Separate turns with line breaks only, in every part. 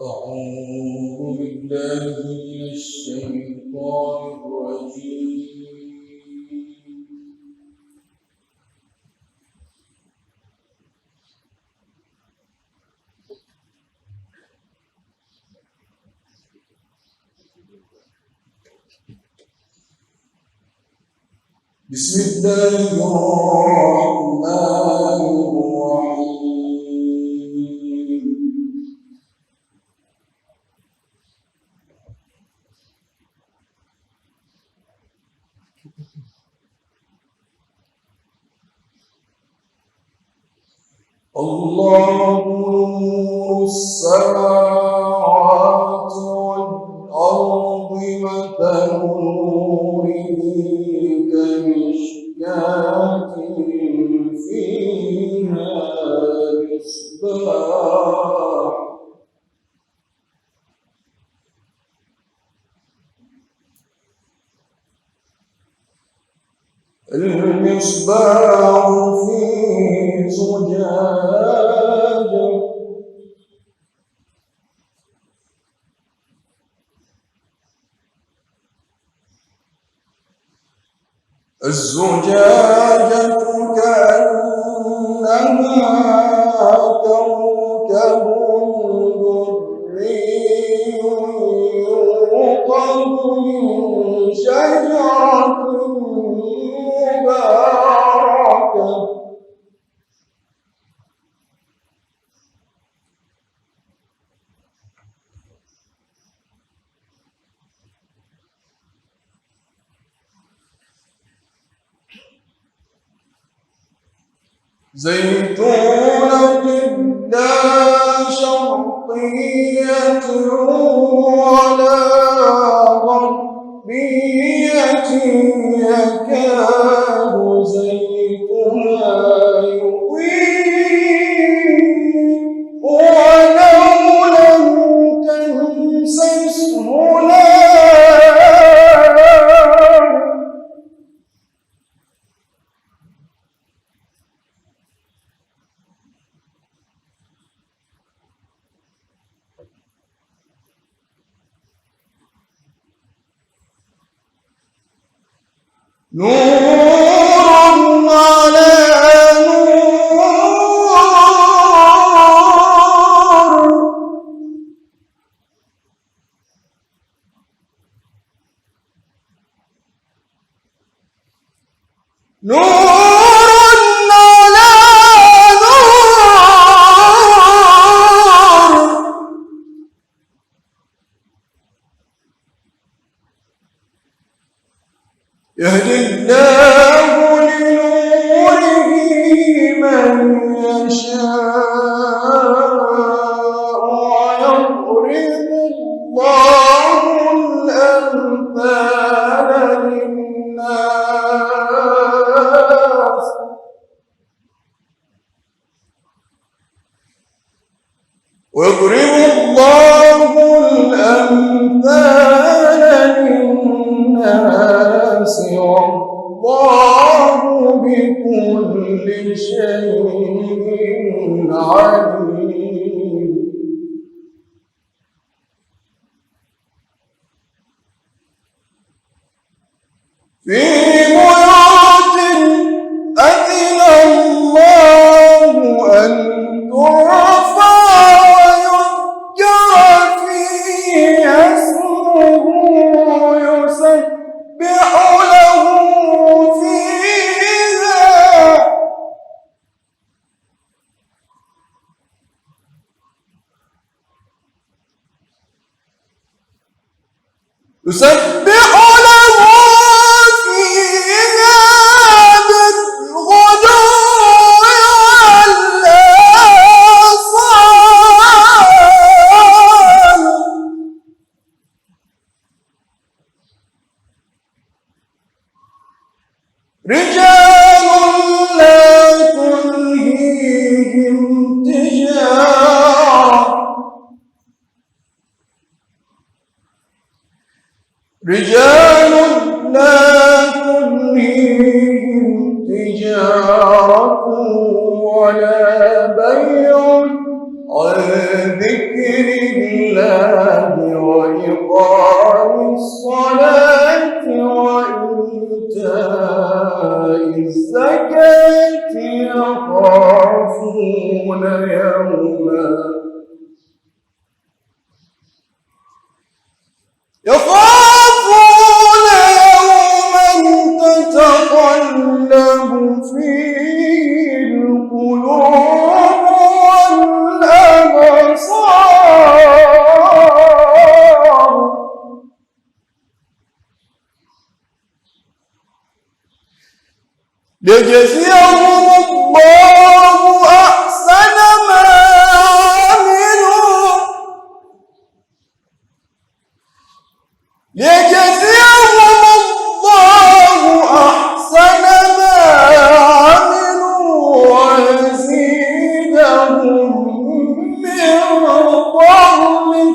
أعوذ بالله من الشيطان الرجيم. بسم الله الرحمن الرحيم. الله نور السماوات والأرض مثل نوره كمشكاة فيها مصباح المصباح في زجاجة الزجاجة كأنها كوكب دري يوقد من شجرة مباركة زيتونة لا شرقية ولا غربية يكاد زيتها يضيء ولو لم تمسسه نور على نور يهدي الله لنوره من يشاء ويضرب الله الأمثال للناس ويضرب الله الأمثال للناس والله بكل شيء عليم. في بيوت أذن الله أن ترفع ويذكر فيها اسمه يسبح له فيها بالغدو والآصال رجال لا تلهيهم تجارة رجال لا تلهيهم تجارة ولا بيع عن ذكر الله الله وإقام الصلاة وإيتاء الزكاة يخافون يوما تتقلب فيه القلوب والأبصار ليجزيهم الله أحسن ما عملوا ويزيدهم من فضله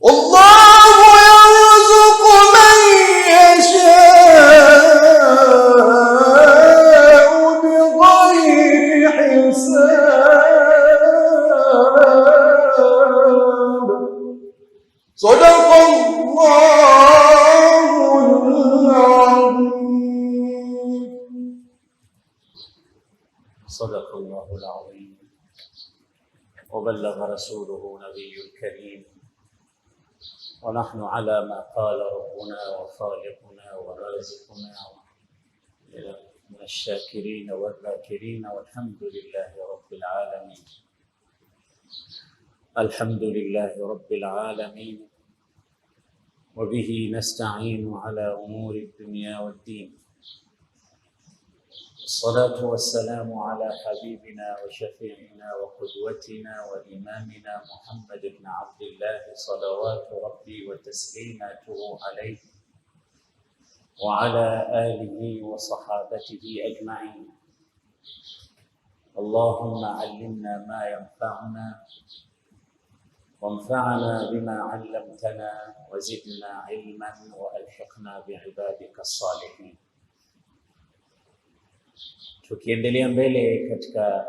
والله يرزق من يشاء بغير حساب صدق الله العظيم.
صدق الله العظيم وبلغ رسوله نبي الكريم ونحن على ما قال ربنا وخالقنا ورازقنا من الشاكرين والذاكرين والحمد لله رب العالمين. الحمد لله رب العالمين وبه نستعين على أمور الدنيا والدين. الصلاة والسلام على حبيبنا وشفيعنا وقدوتنا وإمامنا محمد بن عبد الله صلوات ربي وتسليماته عليه وعلى آله وصحابته أجمعين. اللهم علمنا ما ينفعنا وانفعنا بما علمتنا وزدنا علما وألحقنا بعبادك الصالحين. Tukiendelea mbele katika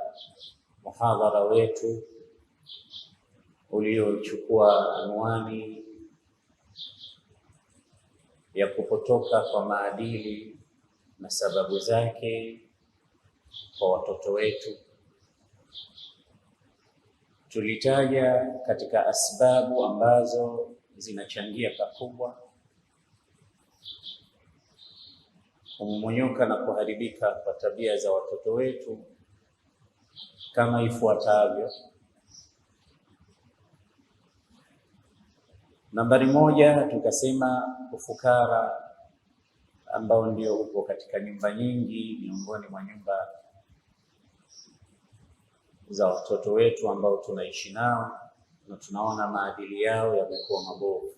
muhadhara wetu uliochukua anwani ya kupotoka kwa maadili na sababu zake kwa watoto wetu, tulitaja katika asbabu ambazo zinachangia pakubwa kumomonyoka na kuharibika kwa tabia za watoto wetu kama ifuatavyo. Nambari moja, tukasema ufukara ambao ndio upo katika nyumba nyingi, miongoni mwa nyumba za watoto wetu ambao tunaishi nao na tunaona maadili yao yamekuwa mabovu.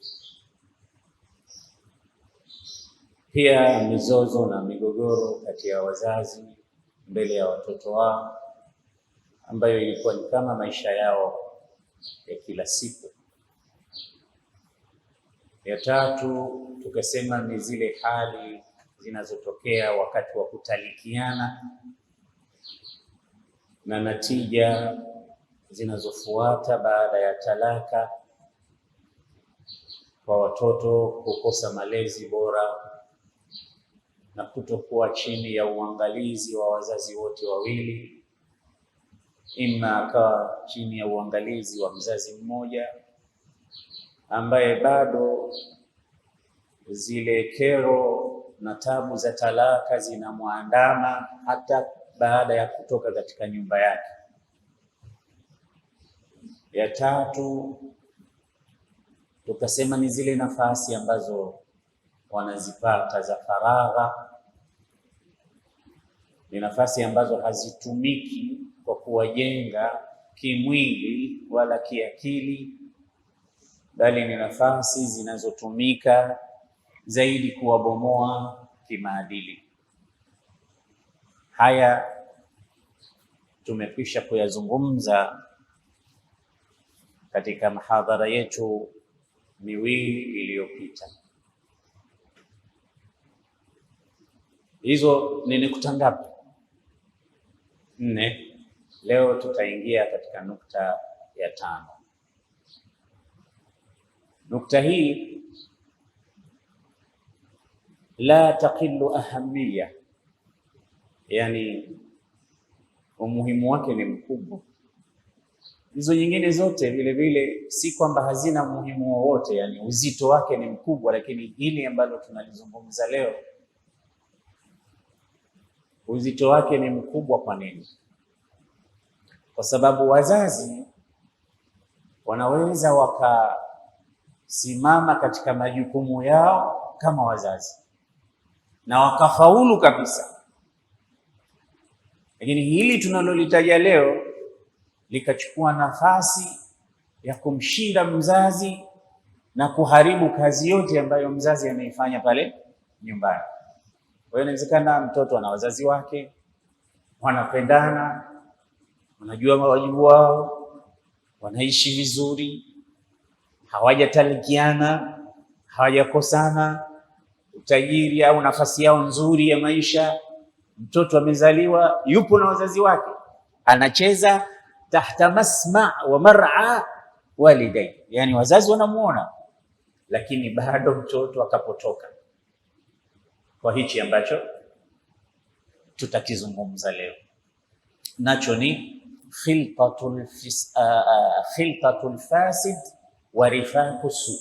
Pia mizozo na migogoro kati ya wazazi mbele ya watoto wao ambayo ilikuwa ni kama maisha yao ya kila siku. Ya tatu, tukasema ni zile hali zinazotokea wakati wa kutalikiana na natija zinazofuata baada ya talaka, kwa watoto kukosa malezi bora na kutokuwa chini ya uangalizi wa wazazi wote wawili, ima akawa chini ya uangalizi wa mzazi mmoja ambaye bado zile kero na tabu za talaka zinamwandama hata baada ya kutoka katika nyumba yake. Ya tatu, tukasema ni zile nafasi ambazo wanazipata za faragha, ni nafasi ambazo hazitumiki kwa kuwajenga kimwili wala kiakili, bali ni nafasi zinazotumika zaidi kuwabomoa kimaadili. Haya tumekwisha kuyazungumza katika mahadhara yetu miwili iliyopita. Hizo ni nukta ngapi? 4. Leo tutaingia katika nukta ya 5. Nukta hii la taqillu ahamiyya, yani umuhimu wake ni mkubwa. Hizo nyingine zote vile vile si kwamba hazina umuhimu wowote, yani uzito wake ni mkubwa, lakini hili ambalo tunalizungumza leo uzito wake ni mkubwa. Kwa nini? Kwa sababu wazazi wanaweza wakasimama katika majukumu yao kama wazazi na wakafaulu kabisa, lakini hili tunalolitaja leo likachukua nafasi ya kumshinda mzazi na kuharibu kazi yote ambayo mzazi ameifanya pale nyumbani. Kwa hiyo inawezekana mtoto ana wazazi wake, wanapendana, wanajua wajibu wao, wanaishi vizuri, hawajatalikiana, hawajakosana, utajiri au nafasi yao nzuri ya maisha. Mtoto amezaliwa, yupo na wazazi wake, anacheza tahta masma wa mar'a walidai, yani wazazi wanamuona, lakini bado mtoto akapotoka kwa hichi ambacho tutakizungumza leo, nacho ni khiltatul fasid wa rifaqu su.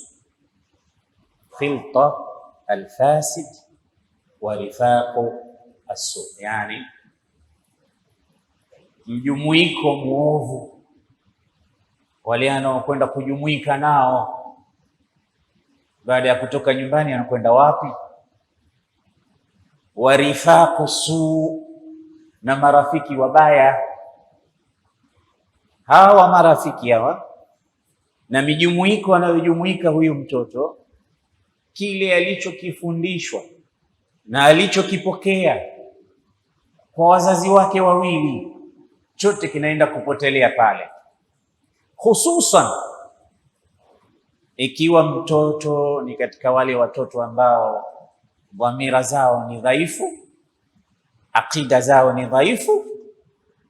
Khilta alfasid wa rifaqu as-su, yani mjumuiko muovu, wale anaokwenda kujumuika nao baada ya kutoka nyumbani, anakwenda wapi? Warifaqu su, na marafiki wabaya. Hawa marafiki hawa na mijumuiko anayojumuika huyu mtoto, kile alichokifundishwa na alichokipokea kwa wazazi wake wawili, chote kinaenda kupotelea pale, hususan ikiwa mtoto ni katika wale watoto ambao dhamira zao ni dhaifu, akida zao ni dhaifu,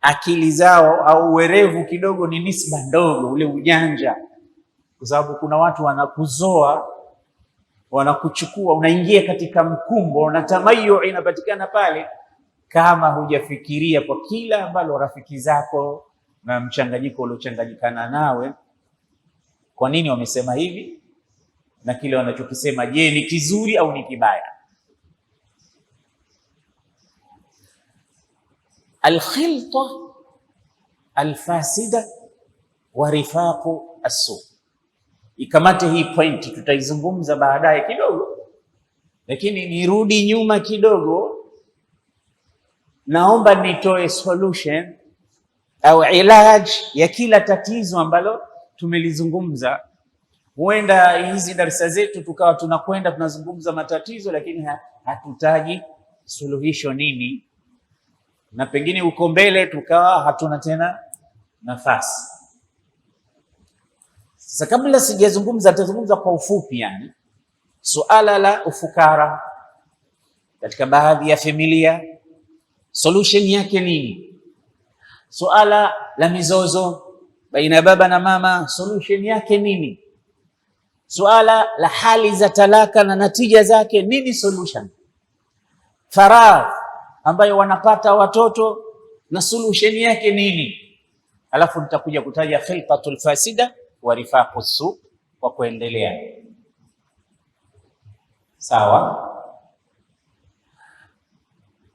akili zao au uwerevu kidogo ni nisba ndogo, ule ujanja. Kwa sababu kuna watu wanakuzoa, wanakuchukua, unaingia katika mkumbo na tamayu inapatikana pale, kama hujafikiria kwa kila ambalo rafiki zako na mchanganyiko uliochanganyikana nawe, kwa nini wamesema hivi na kile wanachokisema, je, ni kizuri au ni kibaya? Alkhilta alfasida wa rifaqu as-su. Ikamate hii point, tutaizungumza baadaye kidogo, lakini nirudi nyuma kidogo. Naomba nitoe solution au ilaj ya kila tatizo ambalo tumelizungumza. Huenda hizi darasa zetu tukawa tunakwenda tunazungumza matatizo, lakini hatutaji suluhisho nini, na pengine uko mbele tukawa hatuna tena nafasi. Sasa kabla sijazungumza, nitazungumza kwa ufupi. Yani suala la ufukara katika baadhi ya familia, solution yake nini? Suala la mizozo baina baba na mama, solution yake nini? Suala la hali za talaka na natija zake nini solution? Faragh ambayo wanapata watoto na solution yake nini? Alafu nitakuja kutaja khilqatul fasida wa rifaqu su kwa kuendelea. Sawa?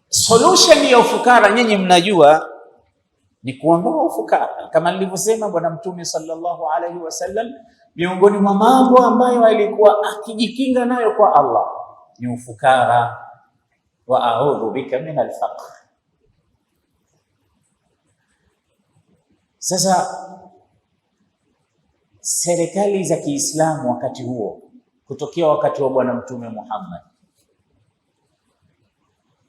Solution ya ufukara nyinyi mnajua ni kuondoa ufukara, kama nilivyosema Bwana Mtume sallallahu alaihi wasallam, miongoni mwa mambo ambayo alikuwa akijikinga nayo kwa Allah ni ufukara. Wa a'udhu bika min al-faqr. Sasa serikali za Kiislamu wakati huo, kutokea wakati wa Bwana Mtume Muhammad,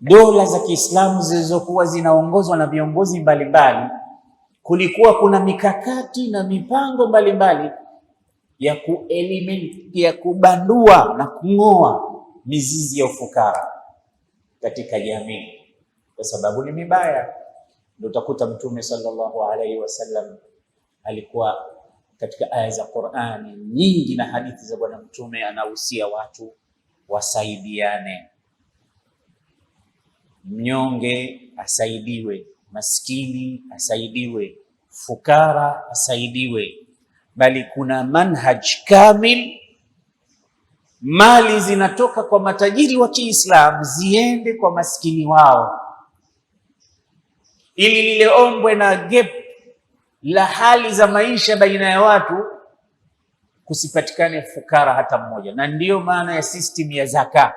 dola za Kiislamu zilizokuwa zinaongozwa na viongozi mbalimbali, kulikuwa kuna mikakati na mipango mbalimbali ya kubandua na kung'oa mizizi ya ufukara katika jamii, kwa sababu ni mibaya. Ndio utakuta Mtume sallallahu alaihi wasallam alikuwa katika aya za Qur'ani nyingi na hadithi za Bwana Mtume anahusia watu wasaidiane. Mnyonge asaidiwe, maskini asaidiwe, fukara asaidiwe, bali kuna manhaj kamil. Mali zinatoka kwa matajiri wa Kiislamu ziende kwa maskini wao, ili lile ombwe na gap la hali za maisha baina ya watu kusipatikane fukara hata mmoja. Na ndiyo maana ya system ya zaka.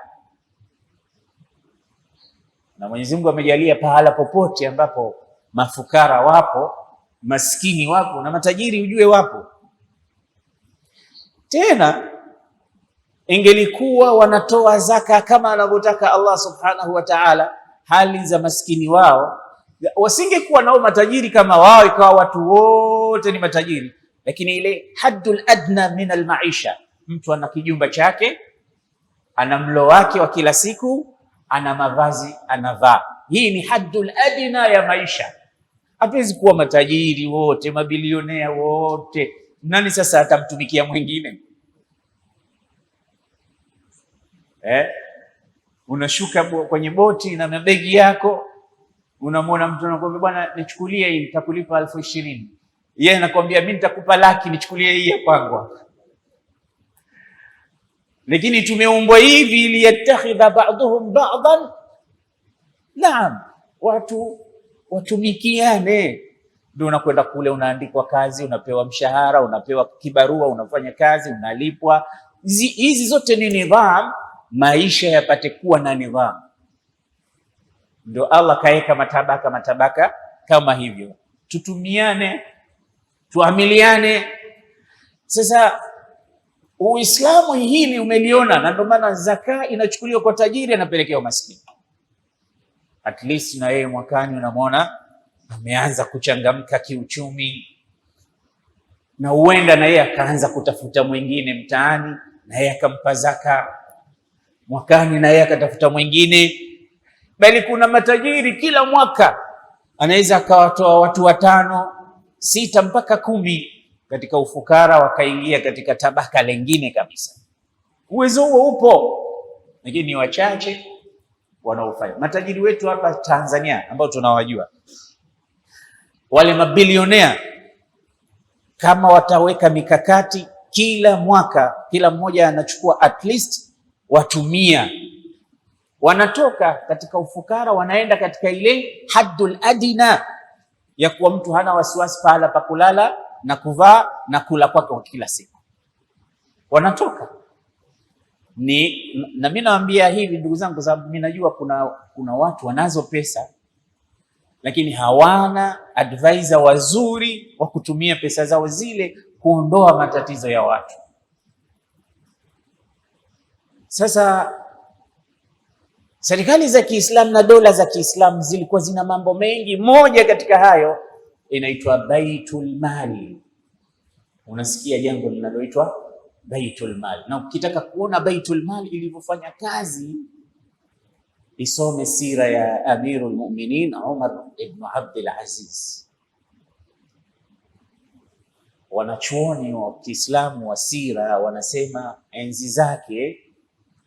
Na Mwenyezi Mungu amejalia pahala popote ambapo mafukara wapo, maskini wapo na matajiri ujue wapo. Tena ingelikuwa wanatoa zaka kama anavyotaka Allah subhanahu wa ta'ala, hali za maskini wao wasingekuwa nao matajiri kama wao, ikawa watu wote ni matajiri. Lakini ile haddul adna min almaisha, mtu ana kijumba chake, ana mlo wake wa kila siku, ana mavazi anavaa. Hii ni haddul adna ya maisha. Hatuwezi kuwa matajiri wote, mabilionea wote. Nani sasa atamtumikia mwingine? Unashuka kwenye boti na mabegi yako, unamwona mtu anakuambia bwana nichukulie hii nitakulipa 20,000. Yeye anakuambia mimi nitakupa 100,000 nichukulie hii ya kwangu. Lakini tumeumbwa hivi ili yattakhidha ba'dhum ba'dan. Naam, watu watumikiane. Ndio unakwenda kule, unaandikwa kazi, unapewa mshahara, unapewa kibarua, unafanya kazi, unalipwa. Hizi zote ni nidhamu, maisha yapate kuwa na nidhamu. Ndio Allah kaeka matabaka kama hivyo, tutumiane, tuamiliane. Sasa Uislamu hili umeliona, na ndio maana zaka inachukuliwa kwa tajiri anapelekewa maskini. At least na yeye mwakani unamwona ameanza kuchangamka kiuchumi, na huenda na yeye akaanza kutafuta mwingine mtaani, na yeye akampa zaka. Mwakani na yeye akatafuta mwingine. Bali kuna matajiri kila mwaka anaweza akawatoa watu 5, 6 mpaka 10 katika ufukara, wakaingia katika tabaka lengine kabisa. Uwezo huo upo, lakini ni wachache wanaofanya. Matajiri wetu hapa Tanzania ambao tunawajua, wale mabilionea, kama wataweka mikakati kila mwaka, kila mmoja anachukua at least watu 100, wanatoka katika ufukara wanaenda katika ile haddul adina ya kuwa mtu hana wasiwasi pahala pa kulala na kuvaa na kula kwake kwa kila siku. Wanatoka na mimi nawaambia hivi ndugu zangu, kwa sababu mimi najua kuna watu wanazo pesa lakini hawana advisor wazuri wa kutumia pesa zao zile kuondoa matatizo ya watu. Sasa serikali za Kiislamu na dola za Kiislamu zilikuwa zina mambo mengi. Moja katika hayo inaitwa Baitul Mali. Unasikia jambo linaloitwa Baitul Mali, na ukitaka kuona Baitul Mali ilivyofanya kazi, isome sira ya Amirul Mu'minin Umar ibn Abdul Aziz. Wanachuoni wa Kiislamu wa sira wanasema enzi zake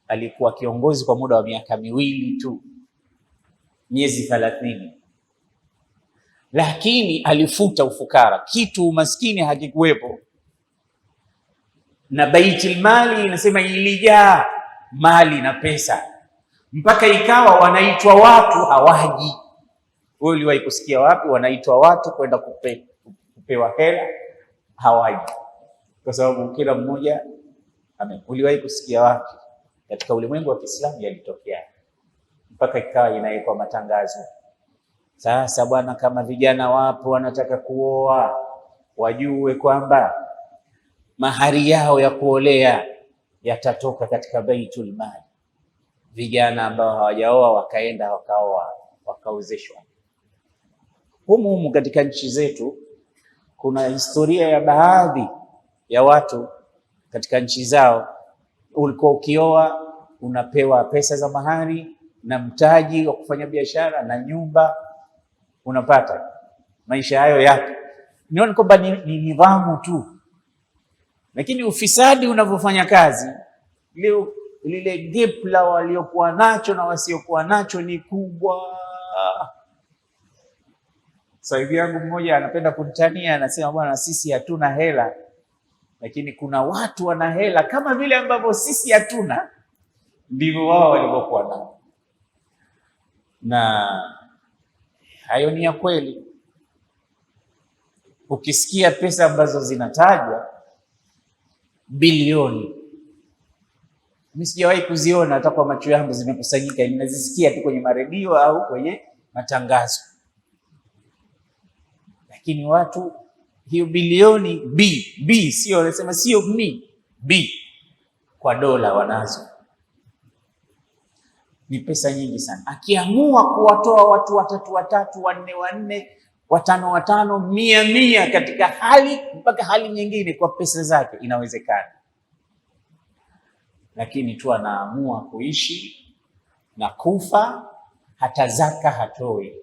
alikuwa kiongozi kwa muda wa miaka 2 tu, miezi 30, lakini alifuta ufukara, kitu umaskini hakikuwepo. Na Baitul Mali inasema ilijaa mali na pesa, mpaka ikawa wanaitwa watu hawaji. Wewe uliwahi kusikia wapi wanaitwa watu kwenda kupewa hela? Hawaji, kwa sababu kila mmoja uliwahi kusikia wapi? Katika ulimwengu wa Kiislamu yalitokea, mpaka ikawa inawekwa matangazo. Sasa bwana, kama vijana wapo wanataka kuoa, wajue kwamba mahari yao ya kuolea yatatoka katika Baitul Mali. Vijana ambao hawajaoa wakaenda wakaoa, wakaozeshwa. Humu katika nchi zetu kuna historia ya baadhi ya watu katika nchi zao, ulikuwa ukioa unapewa pesa za mahari na mtaji wa kufanya biashara na nyumba unapata. Maisha hayo yapo. Nione kwamba ni nidhamu tu, Lakini ufisadi unavyofanya kazi, lile gap la waliokuwa nacho na wasiokuwa nacho ni kubwa. Sahibi yangu mmoja anapenda kunitania, anasema bwana, sisi hatuna hela, lakini kuna watu wana hela kama vile ambavyo sisi hatuna, ndivyo wao walivyokuwa nao. Na hayo ni ya kweli. Ukisikia pesa ambazo zinatajwa bilioni, mimi sijawahi kuziona hata kwa macho yangu zimekusanyika, ninazisikia tu kwenye maredio au kwenye matangazo. Lakini watu hiyo bilioni B sio, wanasema sio B kwa dola wanazo. Ni pesa nyingi sana. Akiamua kuwatoa watu watatu, wanne, watano, mia katika hali mpaka hali nyingine kwa pesa zake, inawezekana. Lakini tu anaamua kuishi na kufa, hata zaka hatoi.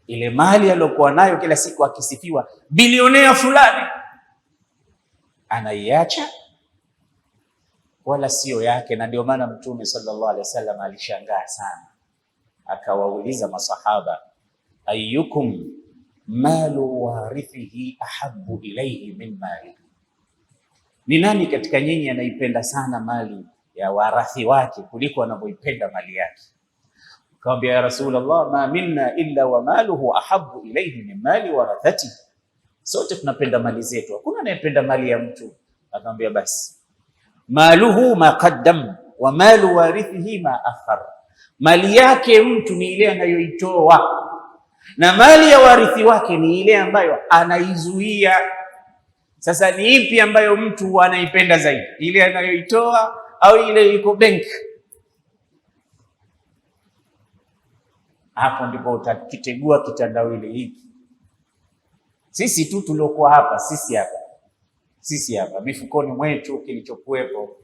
Ile mali aliyokuwa nayo kila siku akisifiwa bilionea fulani, anaiacha wala sio yake. Na ndio maana Mtume sallallahu alaihi wasallam alishangaa sana, akawauliza masahaba, ayyukum malu warithihi ahabbu ilayhi min mali, ni nani katika nyinyi anaipenda sana mali ya warathi wake kuliko anavyoipenda mali yake? Akamwambia, ya Rasulullah, ma minna illa wa maluhu ahabbu ilayhi min mali warathati, sote tunapenda mali zetu, hakuna anayependa mali ya mtu. Akamwambia, basi maluhu ma qaddam wa malu warithihi ma akhar, mali yake mtu ni ile anayoitoa na mali ya warithi wake ni ile ambayo anaizuia. Sasa ni ipi ambayo mtu anaipenda zaidi, ile anayoitoa au ile iko benki? Hapo ndipo utakitegua kitandawili hiki. Sisi tu tuliokuwa hapa, sisi hapa mifukoni mwetu kilichokuwepo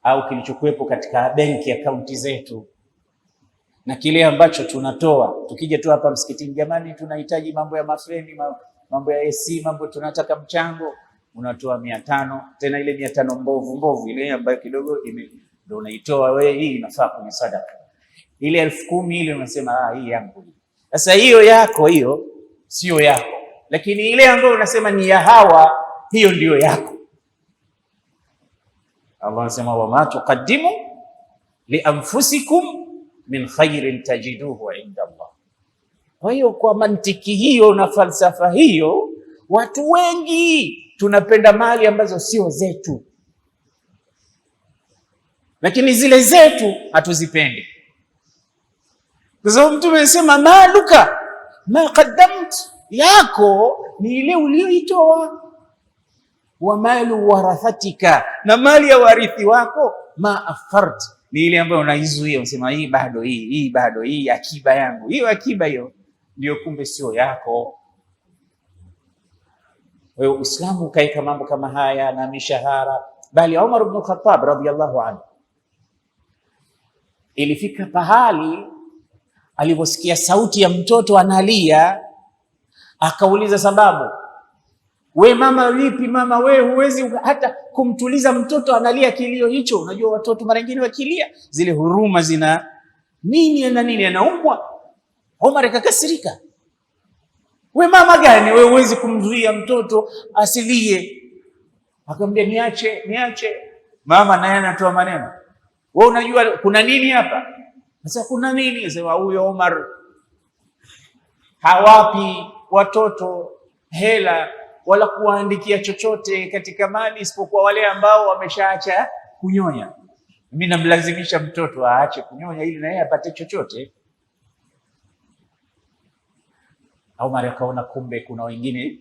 au kilichokuwepo katika benki akaunti zetu, na kile ambacho tunatoa tukija tu hapa msikitini, jamani tunahitaji mambo ya mafreni, mambo ya AC, mambo tunataka mchango, unatoa 500, tena ile 500 mbovu ile ambayo kidogo ndio unaitoa wewe, hii inafaa kwenye sadaka. Ile 10,000 ile unasema hii yangu. Sasa hiyo yako, hiyo sio yako, lakini ile ambayo unasema ni ya hawa, hiyo ndiyo yako. Allah anasema, wa ma tuqaddimu li anfusikum min khairin tajiduhu inda Allah. Kwa hiyo kwa mantiki hiyo na falsafa hiyo, watu wengi tunapenda mali ambazo sio zetu, lakini zile zetu hatuzipendi. Kwa sababu Mtume anasema, maluka ma qaddamt, yako ni ile uliyoitoa, wa malu warathatika, na mali ya warithi wako, ma afart, ni ile ambayo unaizuia, unasema hii bado, hii akiba yangu, hiyo akiba hiyo ndio kumbe sio yako. Kwa hiyo Uislamu kaika mambo kama haya na mishahara. Bali Umar ibn Khattab radhiyallahu anhu, ilifika pahali aliposikia sauti ya mtoto analia, akauliza sababu. We mama, vipi mama, we huwezi hata kumtuliza mtoto analia kilio hicho? Unajua watoto mara nyingine wakilia zile huruma zina nini na nini, anaumwa. Omar akakasirika, we mama gani we, huwezi kumzuia mtoto asilie? Akamwambia, niache. Mama naye anatoa maneno, wewe unajua kuna nini hapa? Sasa kuna nini? Sema huyo Omar hawapi watoto hela wala kuwaandikia chochote katika mali isipokuwa wale ambao wameshaacha kunyonya. Mimi namlazimisha mtoto aache kunyonya ili naye apate chochote. Omar akaona kumbe kuna wengine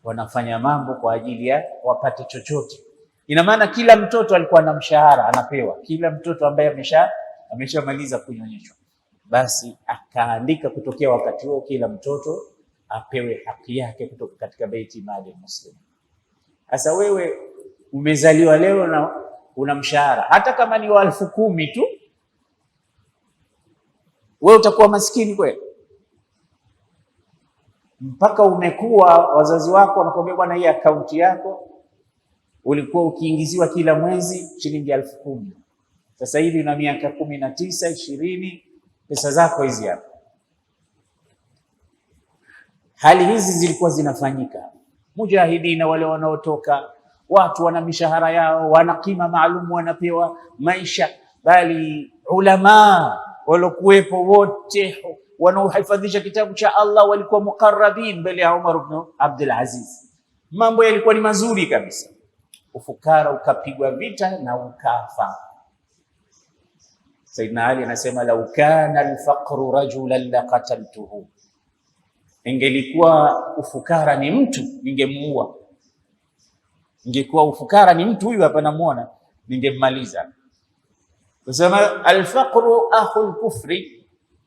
wanafanya mambo kwa ajili ya wapate chochote. Ina maana kila mtoto alikuwa na mshahara anapewa, kila mtoto ambaye ameshamaliza kunyonyeshwa, basi akaandika kutokea wakati huo kila mtoto apewe haki yake kutoka katika Baiti Mali Muslim. Sasa wewe umezaliwa leo na una mshahara hata kama ni wa 10,000 tu, wewe utakuwa maskini kweli? mpaka umekuwa, wazazi wako wanakuambia bwana, hii akaunti yako ulikuwa ukiingiziwa kila mwezi shilingi 10,000. Sasa hivi una miaka 19, 20, pesa zako hizi hapa. Hali hizi zilikuwa zinafanyika. Mujahidina wale wanaotoka, watu wana mishahara yao, wana kima maalum, wanapewa maisha, bali ulama walokuwepo wote wanaohifadhisha kitabu cha Allah walikuwa mukarrabin mbele ya Umar ibn Abdul Aziz. Mambo yalikuwa ni mazuri kabisa. Ufukara ukapigwa vita na ukafa. Sayyidina Ali anasema lau kana alfaqru rajulan laqataltuhu, ingelikuwa ufukara ni mtu ningemuua. Ingekuwa ufukara ni mtu huyu hapa namuona, ningemmaliza. Kusema alfaqru akhul kufri,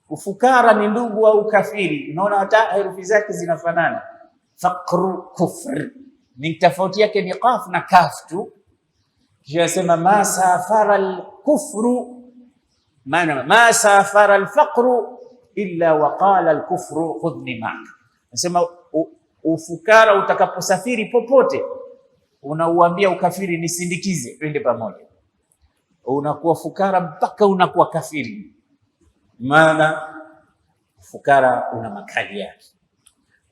ufukara ni ndugu wa ukafiri. Unaona hata herufi zake zinafanana. Faqru kufri ni tofauti yake ni qaf na kaf tu. Kisha sema ma safara alkufru, maana ma safara alfaqru illa waqala alkufru khudni ma'ak. Nasema ufukara utakaposafiri popote unauambia ukafiri nisindikize, twende pamoja. Unakuwa fukara mpaka unakuwa kafiri, maana fukara una makali yake.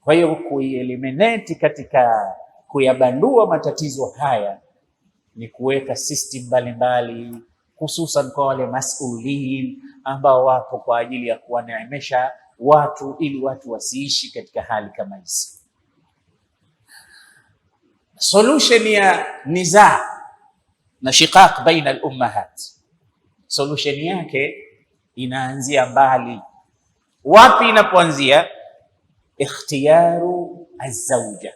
Kwa hiyo kueliminate katika kuyabandua matatizo haya ni kuweka system mbalimbali, hususan kwa wale masulin ambao wapo kwa ajili ya kuwaneemesha watu ili watu wasiishi katika hali kama hizi. Solution ya niza na shiqaq baina al-ummahat, solution yake inaanzia mbali. Wapi inapoanzia? Ikhtiyaru az-zawja,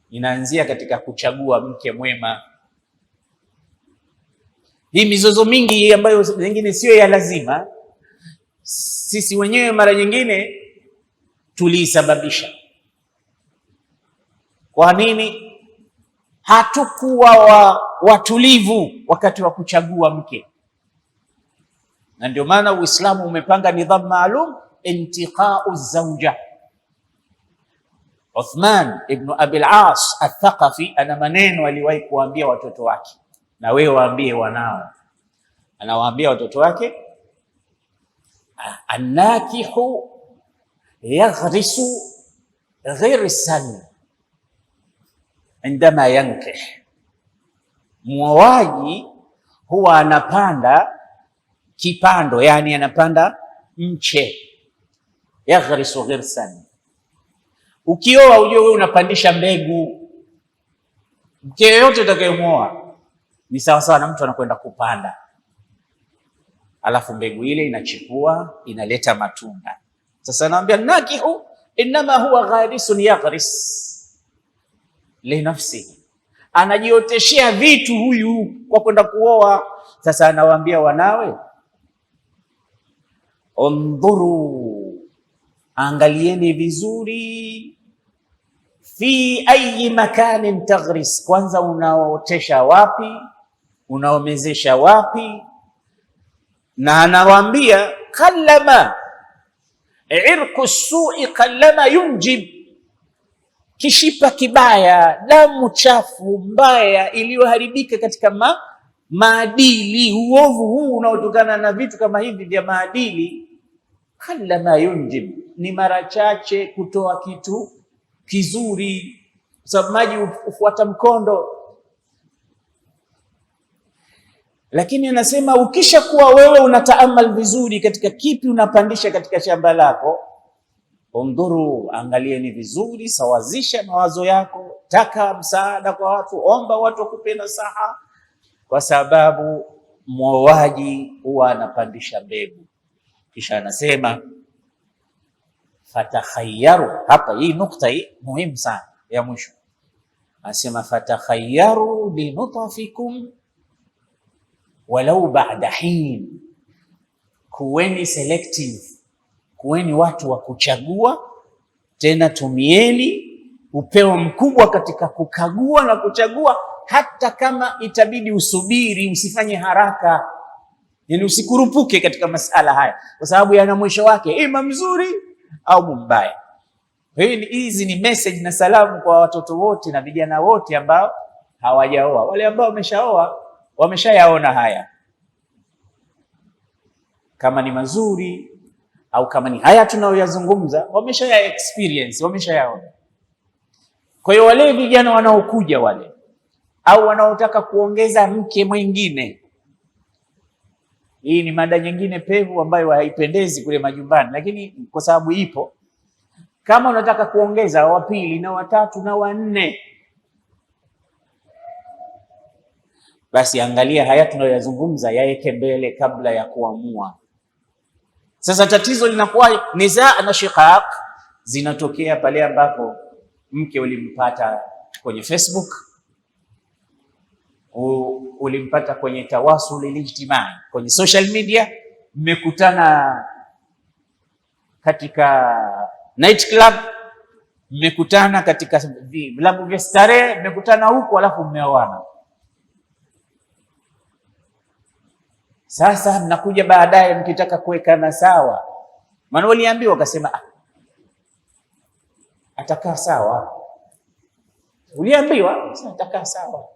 inaanzia katika kuchagua mke mwema. Hii mizozo mingi ambayo nyingine sio ya lazima, sisi wenyewe mara nyingine tuliisababisha. Kwa nini? Hatukuwa watulivu wakati wa kuchagua mke, na ndio maana Uislamu umepanga nidhamu maalum, intiqa'u zawja. Uthman ibn Abil As al-Thaqafi ana maneno aliwahi kuambia watoto wake, na wewe waambie wanao. Anawaambia watoto wake, annakihu yaghrisu ghirsan indama yankih, muoaji huwa anapanda kipando, yani anapanda mche. Yaghrisu ghirsan, ukioa ujue wewe unapandisha mbegu. Mke yoyote utakayemuoa ni sawa sawa na mtu anakwenda kupanda, alafu mbegu ile inachipua, inaleta matunda. Sasa naambia nakihu inma huwa gharisun yaghris li nafsihi, anajioteshea vitu huyu kwa kwenda kuoa. Sasa anawaambia wanawe, undhuru, angalieni vizuri, fi ayi makanin taghris, kwanza unaotesha wapi, unaomezesha wapi. Na anawaambia kallama irku su'i kallama yunjib, kishipa kibaya, damu chafu mbaya iliyoharibika katika maadili, uovu huu unaotokana na vitu kama hivi vya maadili, kallama yunjib, ni mara chache kutoa kitu kizuri, sababu maji hufuata mkondo. Lakini anasema ukisha kuwa wewe unataamal vizuri katika kipi unapandisha katika shamba lako, undhuru, angalieni vizuri, sawazisha mawazo yako, taka msaada kwa watu, omba watu wakupe nasaha, kwa sababu muoaji huwa anapandisha mbegu. Kisha anasema fatakhayyaru, hapa hii nukta hii muhimu sana ya mwisho, anasema fatakhayyaru linutafikum walau ba'da hin, kuweni selective, kuweni watu wa kuchagua, tena tumieni upeo mkubwa katika kukagua na kuchagua, hata kama itabidi usubiri, usifanye haraka, yani usikurupuke katika masala haya, kwa sababu yana mwisho wake, ima mzuri au mbaya. Hizi ni message na salamu kwa watoto wote na vijana wote ambao hawajaoa. Wale ambao wameshaoa wameshayaona haya, kama ni mazuri au kama ni haya tunayoyazungumza, wameshaya experience, wameshayaona. Kwa hiyo wale vijana wanaokuja wale au wanaotaka kuongeza mke mwingine, hii ni mada nyingine pevu ambayo haipendezi kule majumbani, lakini kwa sababu ipo. Kama unataka kuongeza wa pili na watatu na wanne, basi angalia haya tunayoyazungumza yaweke mbele kabla ya kuamua. Sasa tatizo linakuwa nizaa na shiqaq zinatokea pale ambapo mke ulimpata kwenye Facebook, ulimpata kwenye tawasul ijtimai, kwenye social media, mmekutana katika night club, mmekutana katika vilabu vya starehe, mmekutana huko alafu mmeoana. Sasa mnakuja baadaye mkitaka kuwekana sawa, maana waliambiwa wakasema atakaa sawa. Uliambiwa sasa atakaa sawa.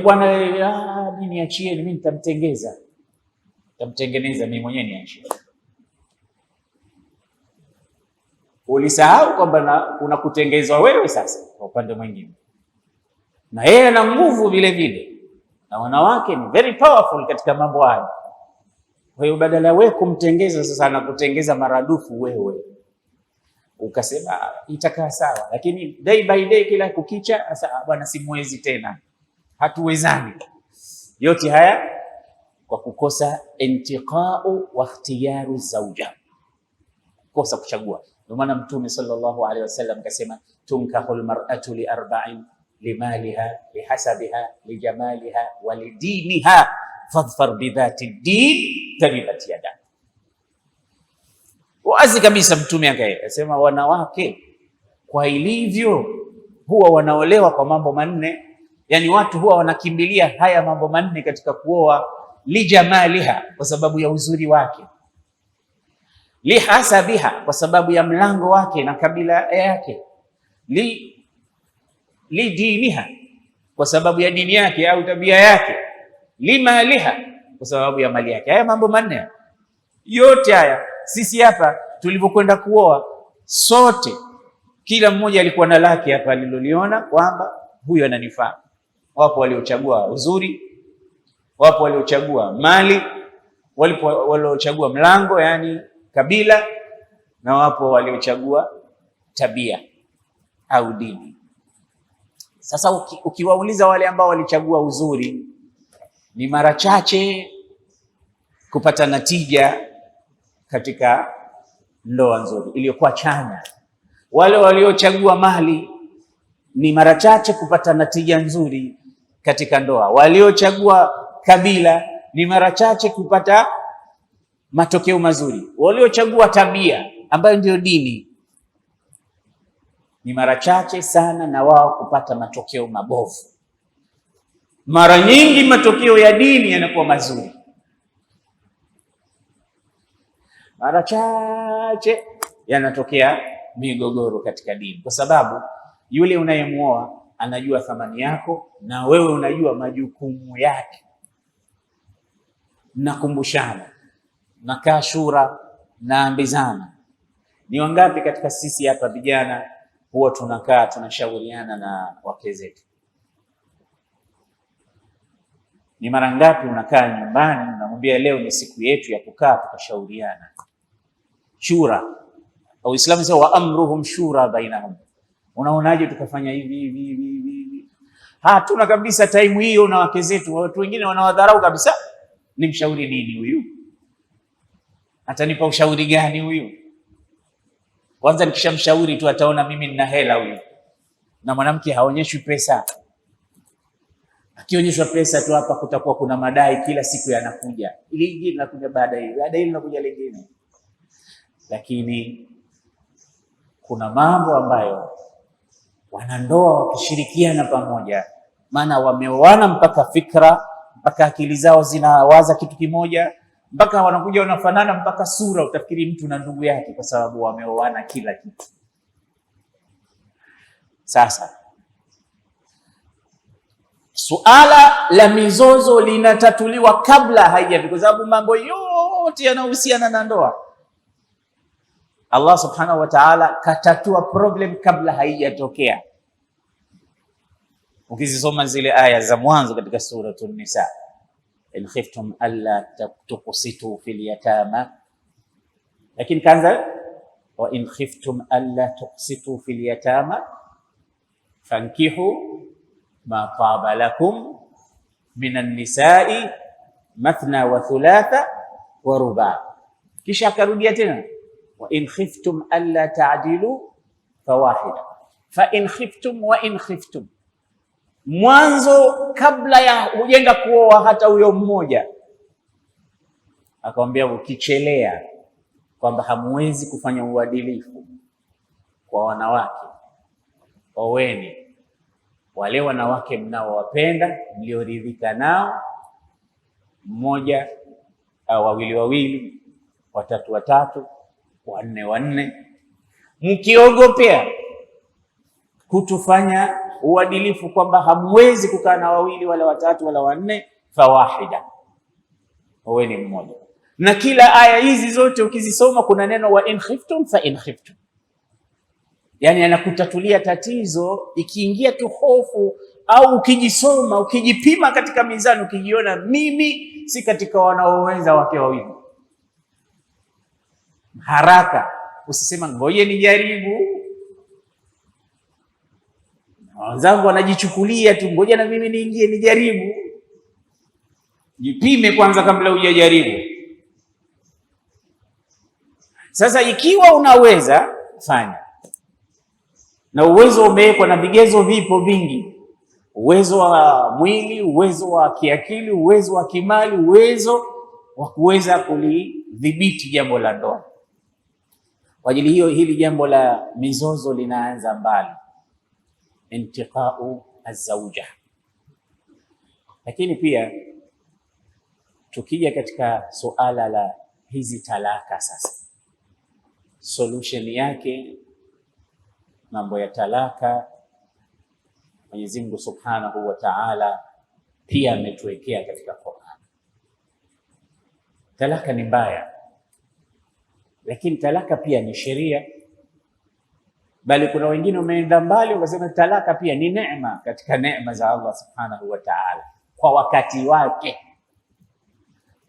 Bwana mimi niachieni, mimi nitamtengeneza mimi mwenyewe, niachie. Ulisahau kwamba kuna kutengezwa wewe sasa kwa upande mwingine, na yeye ana nguvu vile vile, na wanawake ni very powerful katika mambo haya. Kwa hiyo badala wewe kumtengeza sasa, anakutengeza maradufu wewe, ukasema itakaa sawa, lakini day by day, kila kukicha, sasa bwana simwezi tena, hatuwezani. Yote haya kwa kukosa intiqau wa ikhtiyaru zawja, kukosa kuchagua. Ndio maana Mtume sallallahu alaihi wasallam kasema tunkahul mar'atu li arba'in limaliha lihasabiha lijamaliha walidiniha fadhfar bidhati din taribat yada. Wazi kabisa Mtume akasema wanawake kwa ilivyo huwa wanaolewa kwa mambo manne, yani watu huwa wanakimbilia haya mambo manne katika kuoa. Lijamaliha, kwa sababu ya uzuri wake; lihasabiha, kwa sababu ya mlango wake na kabila yake; lidiniha, kwa sababu ya dini yake au tabia yake; limaliha, kwa sababu ya mali yake. Haya mambo manne yote haya, sisi hapa tulivyokwenda kuoa sote, kila mmoja alikuwa na lake hapa aliloliona kwamba huyu ananifaa. Wapo waliochagua uzuri, wapo waliochagua mali, wapo waliochagua mlango, yani kabila, na wapo waliochagua tabia au dini. Sasa ukiwauliza wale ambao walichagua uzuri, ni mara chache kupata natija katika ndoa nzuri iliyokuwa chanya. Wale waliochagua mali ni mara chache kupata natija nzuri katika ndoa. Waliochagua kabila ni mara chache kupata matokeo mazuri. Waliochagua tabia ambayo ndio dini ni mara chache sana na wao kupata matokeo mabovu. Mara nyingi matokeo ya dini yanakuwa mazuri, mara chache yanatokea migogoro katika dini, kwa sababu yule unayemuoa anajua thamani yako na wewe unajua majukumu yake. Mnakumbushana, mnakaa shura, mnaambizana. Ni wangapi katika sisi hapa vijana huwa tunakaa tunashauriana na wake zetu? Ni mara ngapi unakaa nyumbani unamwambia leo ni siku yetu ya kukaa tukashauriana? Shura, au Uislamu sema wa amruhum shura bainahum. Unaonaje tukafanya hivi? Hatuna kabisa time hiyo na wake zetu. Watu wengine wanawadharau kabisa. Nimshauri nini huyu? Atanipa ushauri gani huyu? Kwanza nikishamshauri tu ataona mimi nina hela huyu. Na mwanamke haonyeshwi pesa. Akionyeshwa pesa tu hapa kutakuwa kuna madai kila siku yanakuja. Ili hili linakuja baadaye linakuja lingine. Lakini kuna mambo ambayo wanandoa wakishirikiana pamoja, maana wameoana mpaka fikra, mpaka akili zao zinawaza kitu kimoja, mpaka wanakuja wanafanana mpaka sura, utafikiri mtu na ndugu yake, kwa sababu wameoana kila kitu. Sasa suala la mizozo linatatuliwa kabla haijafika, kwa sababu mambo yote yanayohusiana na ndoa Allah subhanahu wa ta'ala katatua problem kabla haijatokea. Ukizisoma zile aya za mwanzo katika suratul Nisa, in khiftum alla tuqsitu fil yatama, lakini kanza wa in khiftum alla tuqsitu fil yatama fankihu ma taba lakum minan nisa'i mathna wa thulatha wa ruba. Kisha akarudia tena wa in khiftum alla ta'dilu fawahida fa in khiftum wa in khiftum. Mwanzo kabla ya hujenda kuoa hata huyo mmoja akamwambia, ukichelea kwamba hamwezi kufanya uadilifu kwa wanawake, oweni wale wanawake mnaowapenda, mlioridhika nao, mmoja au wawili wawili, watatu watatu, wanne wanne. Mkiogopea kutufanya uadilifu kwamba hamwezi kukaa na wawili wala watatu wala wanne, fawahida, oweni mmoja. Na kila aya hizi zote ukizisoma kuna neno wa in khiftum fa in khiftum, yani anakutatulia tatizo. Ikiingia tu hofu au ukijisoma, ukijipima katika mizani, ukijiona mimi si katika wanaoweza wake wawili, haraka usisema ngoje nijaribu, wenzangu wanajichukulia tu, ngoja na mimi niingie nijaribu. Jipime kwanza kabla hujajaribu. Sasa ikiwa unaweza fanya, na uwezo umewekwa na vigezo vipo vingi, uwezo wa mwili, uwezo wa kiakili, uwezo wa kimali, uwezo wa kuweza kulidhibiti jambo la ndoa. Kwa ajili hiyo hili jambo la mizozo linaanza mbali, intiqau azauja. Lakini pia tukija katika suala la hizi talaka sasa, solution yake, mambo ya talaka, Mwenyezi Mungu Subhanahu wa Ta'ala pia ametuwekea katika Qur'an. Talaka ni mbaya, lakini talaka pia ni sheria, bali kuna wengine wameenda mbali wakasema talaka pia ni neema katika neema za Allah Subhanahu wa Ta'ala kwa wakati wake.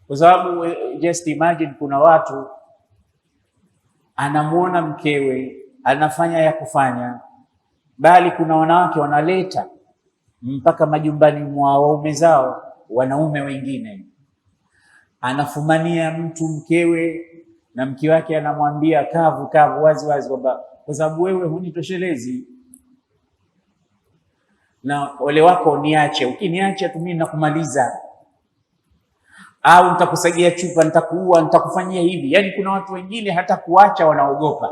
Kwa sababu just imagine, kuna watu anamuona mkewe anafanya ya kufanya, bali kuna wanawake wanaleta mpaka majumbani mwa waume zao wanaume wengine. Anafumania mtu mkewe, na mke wake anamwambia kavu kavu wazi wazi kwamba kwa sababu wewe hunitoshelezi na ole wako niache, ukiniacha tu mimi nakumaliza, au nitakusagia chupa, nitakuua, nitakufanyia hivi. Yani kuna watu wengine hata kuacha wanaogopa.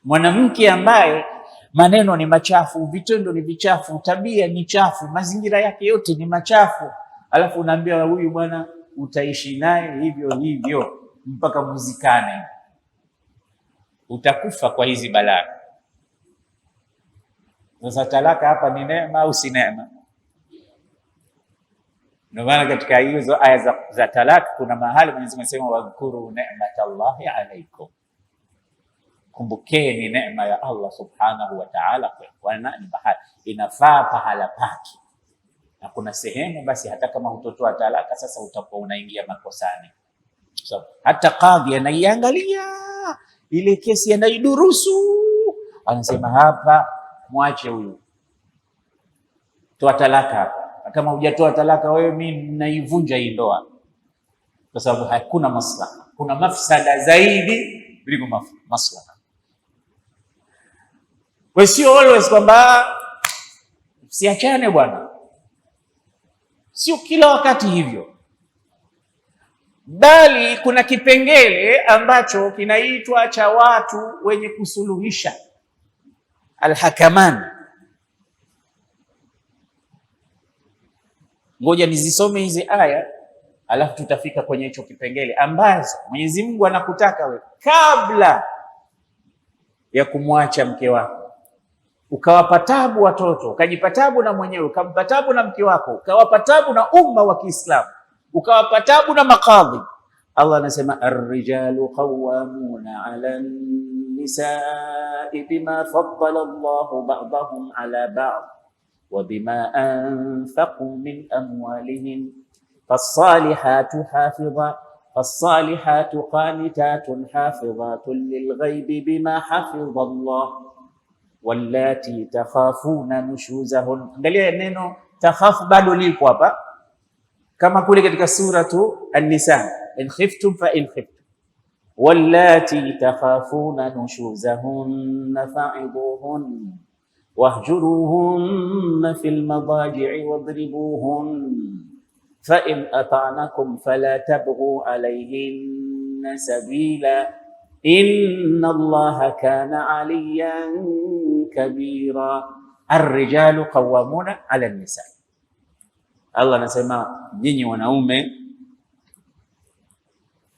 Mwanamke ambaye maneno ni machafu, vitendo ni vichafu, tabia ni chafu, mazingira yake yote ni machafu, alafu unaambia huyu bwana utaishi naye hivyo hivyo mpaka muzikane, utakufa kwa hizi balaa. Sasa talaka hapa ni neema au si neema? Ndio maana katika hizo aya za talaka kuna mahali Mwenyezi Mungu anasema wadhkuru ni'matallahi alaykum, kumbukeni neema ya Allah Subhanahu wa Ta'ala. Kwa nani bahali inafaa pahala pake, na kuna sehemu basi hata kama hutotoa talaka sasa utakuwa unaingia makosani. So, hata kadhi anaiangalia ile kesi, anaidurusu, anasema hapa mwache huyu, toa talaka hapa. Kama hujatoa talaka wewe, mimi naivunja hii ndoa, kwa sababu hakuna maslaha. Kuna mafsada zaidi kuliko maslaha. Wewe sio always kwamba siachane bwana, sio kila wakati hivyo, bali kuna kipengele ambacho kinaitwa cha watu wenye kusuluhisha, alhakaman. Ngoja nizisome hizi aya alafu tutafika kwenye hicho kipengele ambazo Mwenyezi Mungu anakutaka we kabla ya kumwacha mke wako, ukawapa tabu watoto, ukajipa tabu na mwenyewe, ukampa tabu na mke wako, ukawapa tabu na umma wa Kiislamu, ukawapa tabu na makadhi. Allah anasema ar-rijalu qawwamuna 'ala an-nisa'i bima faddala Allahu ba'dahum 'ala ba'd wa bima anfaqu min amwalihim fas-salihatu qanitatun hafizatun lil-ghaibi bima hafiza Allah wallati takhafuna nushuzahun. Angalia neno takhafu bado lipo hapa, kama kule katika suratu An-Nisa, in khiftum fa in khiftum wallati takhafuna nushuzahunna fa'idhuhun wahjuruhunna fil madaji'i wadribuhun fa in ata'nakum fala tabghu alayhinna sabila inna Allaha kana aliyan kabira. Ar-rijalu qawwamuna 'ala an-nisa. Allah anasema nyinyi wanaume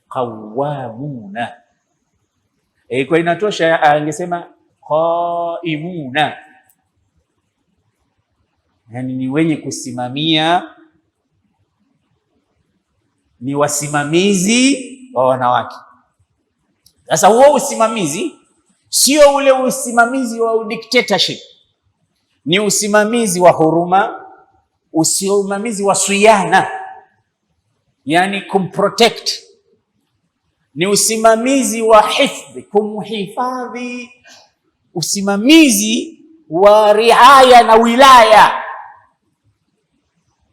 qawwamuna. Kwa inatosha angesema qaimuna, yani ni wenye kusimamia, ni wasimamizi wa wanawake. Sasa huo usimamizi sio ule usimamizi wa dictatorship, ni usimamizi wa huruma, usimamizi wa siyana, yani kumprotect, ni usimamizi wa hifdhi, kumhifadhi, usimamizi wa riaya na wilaya.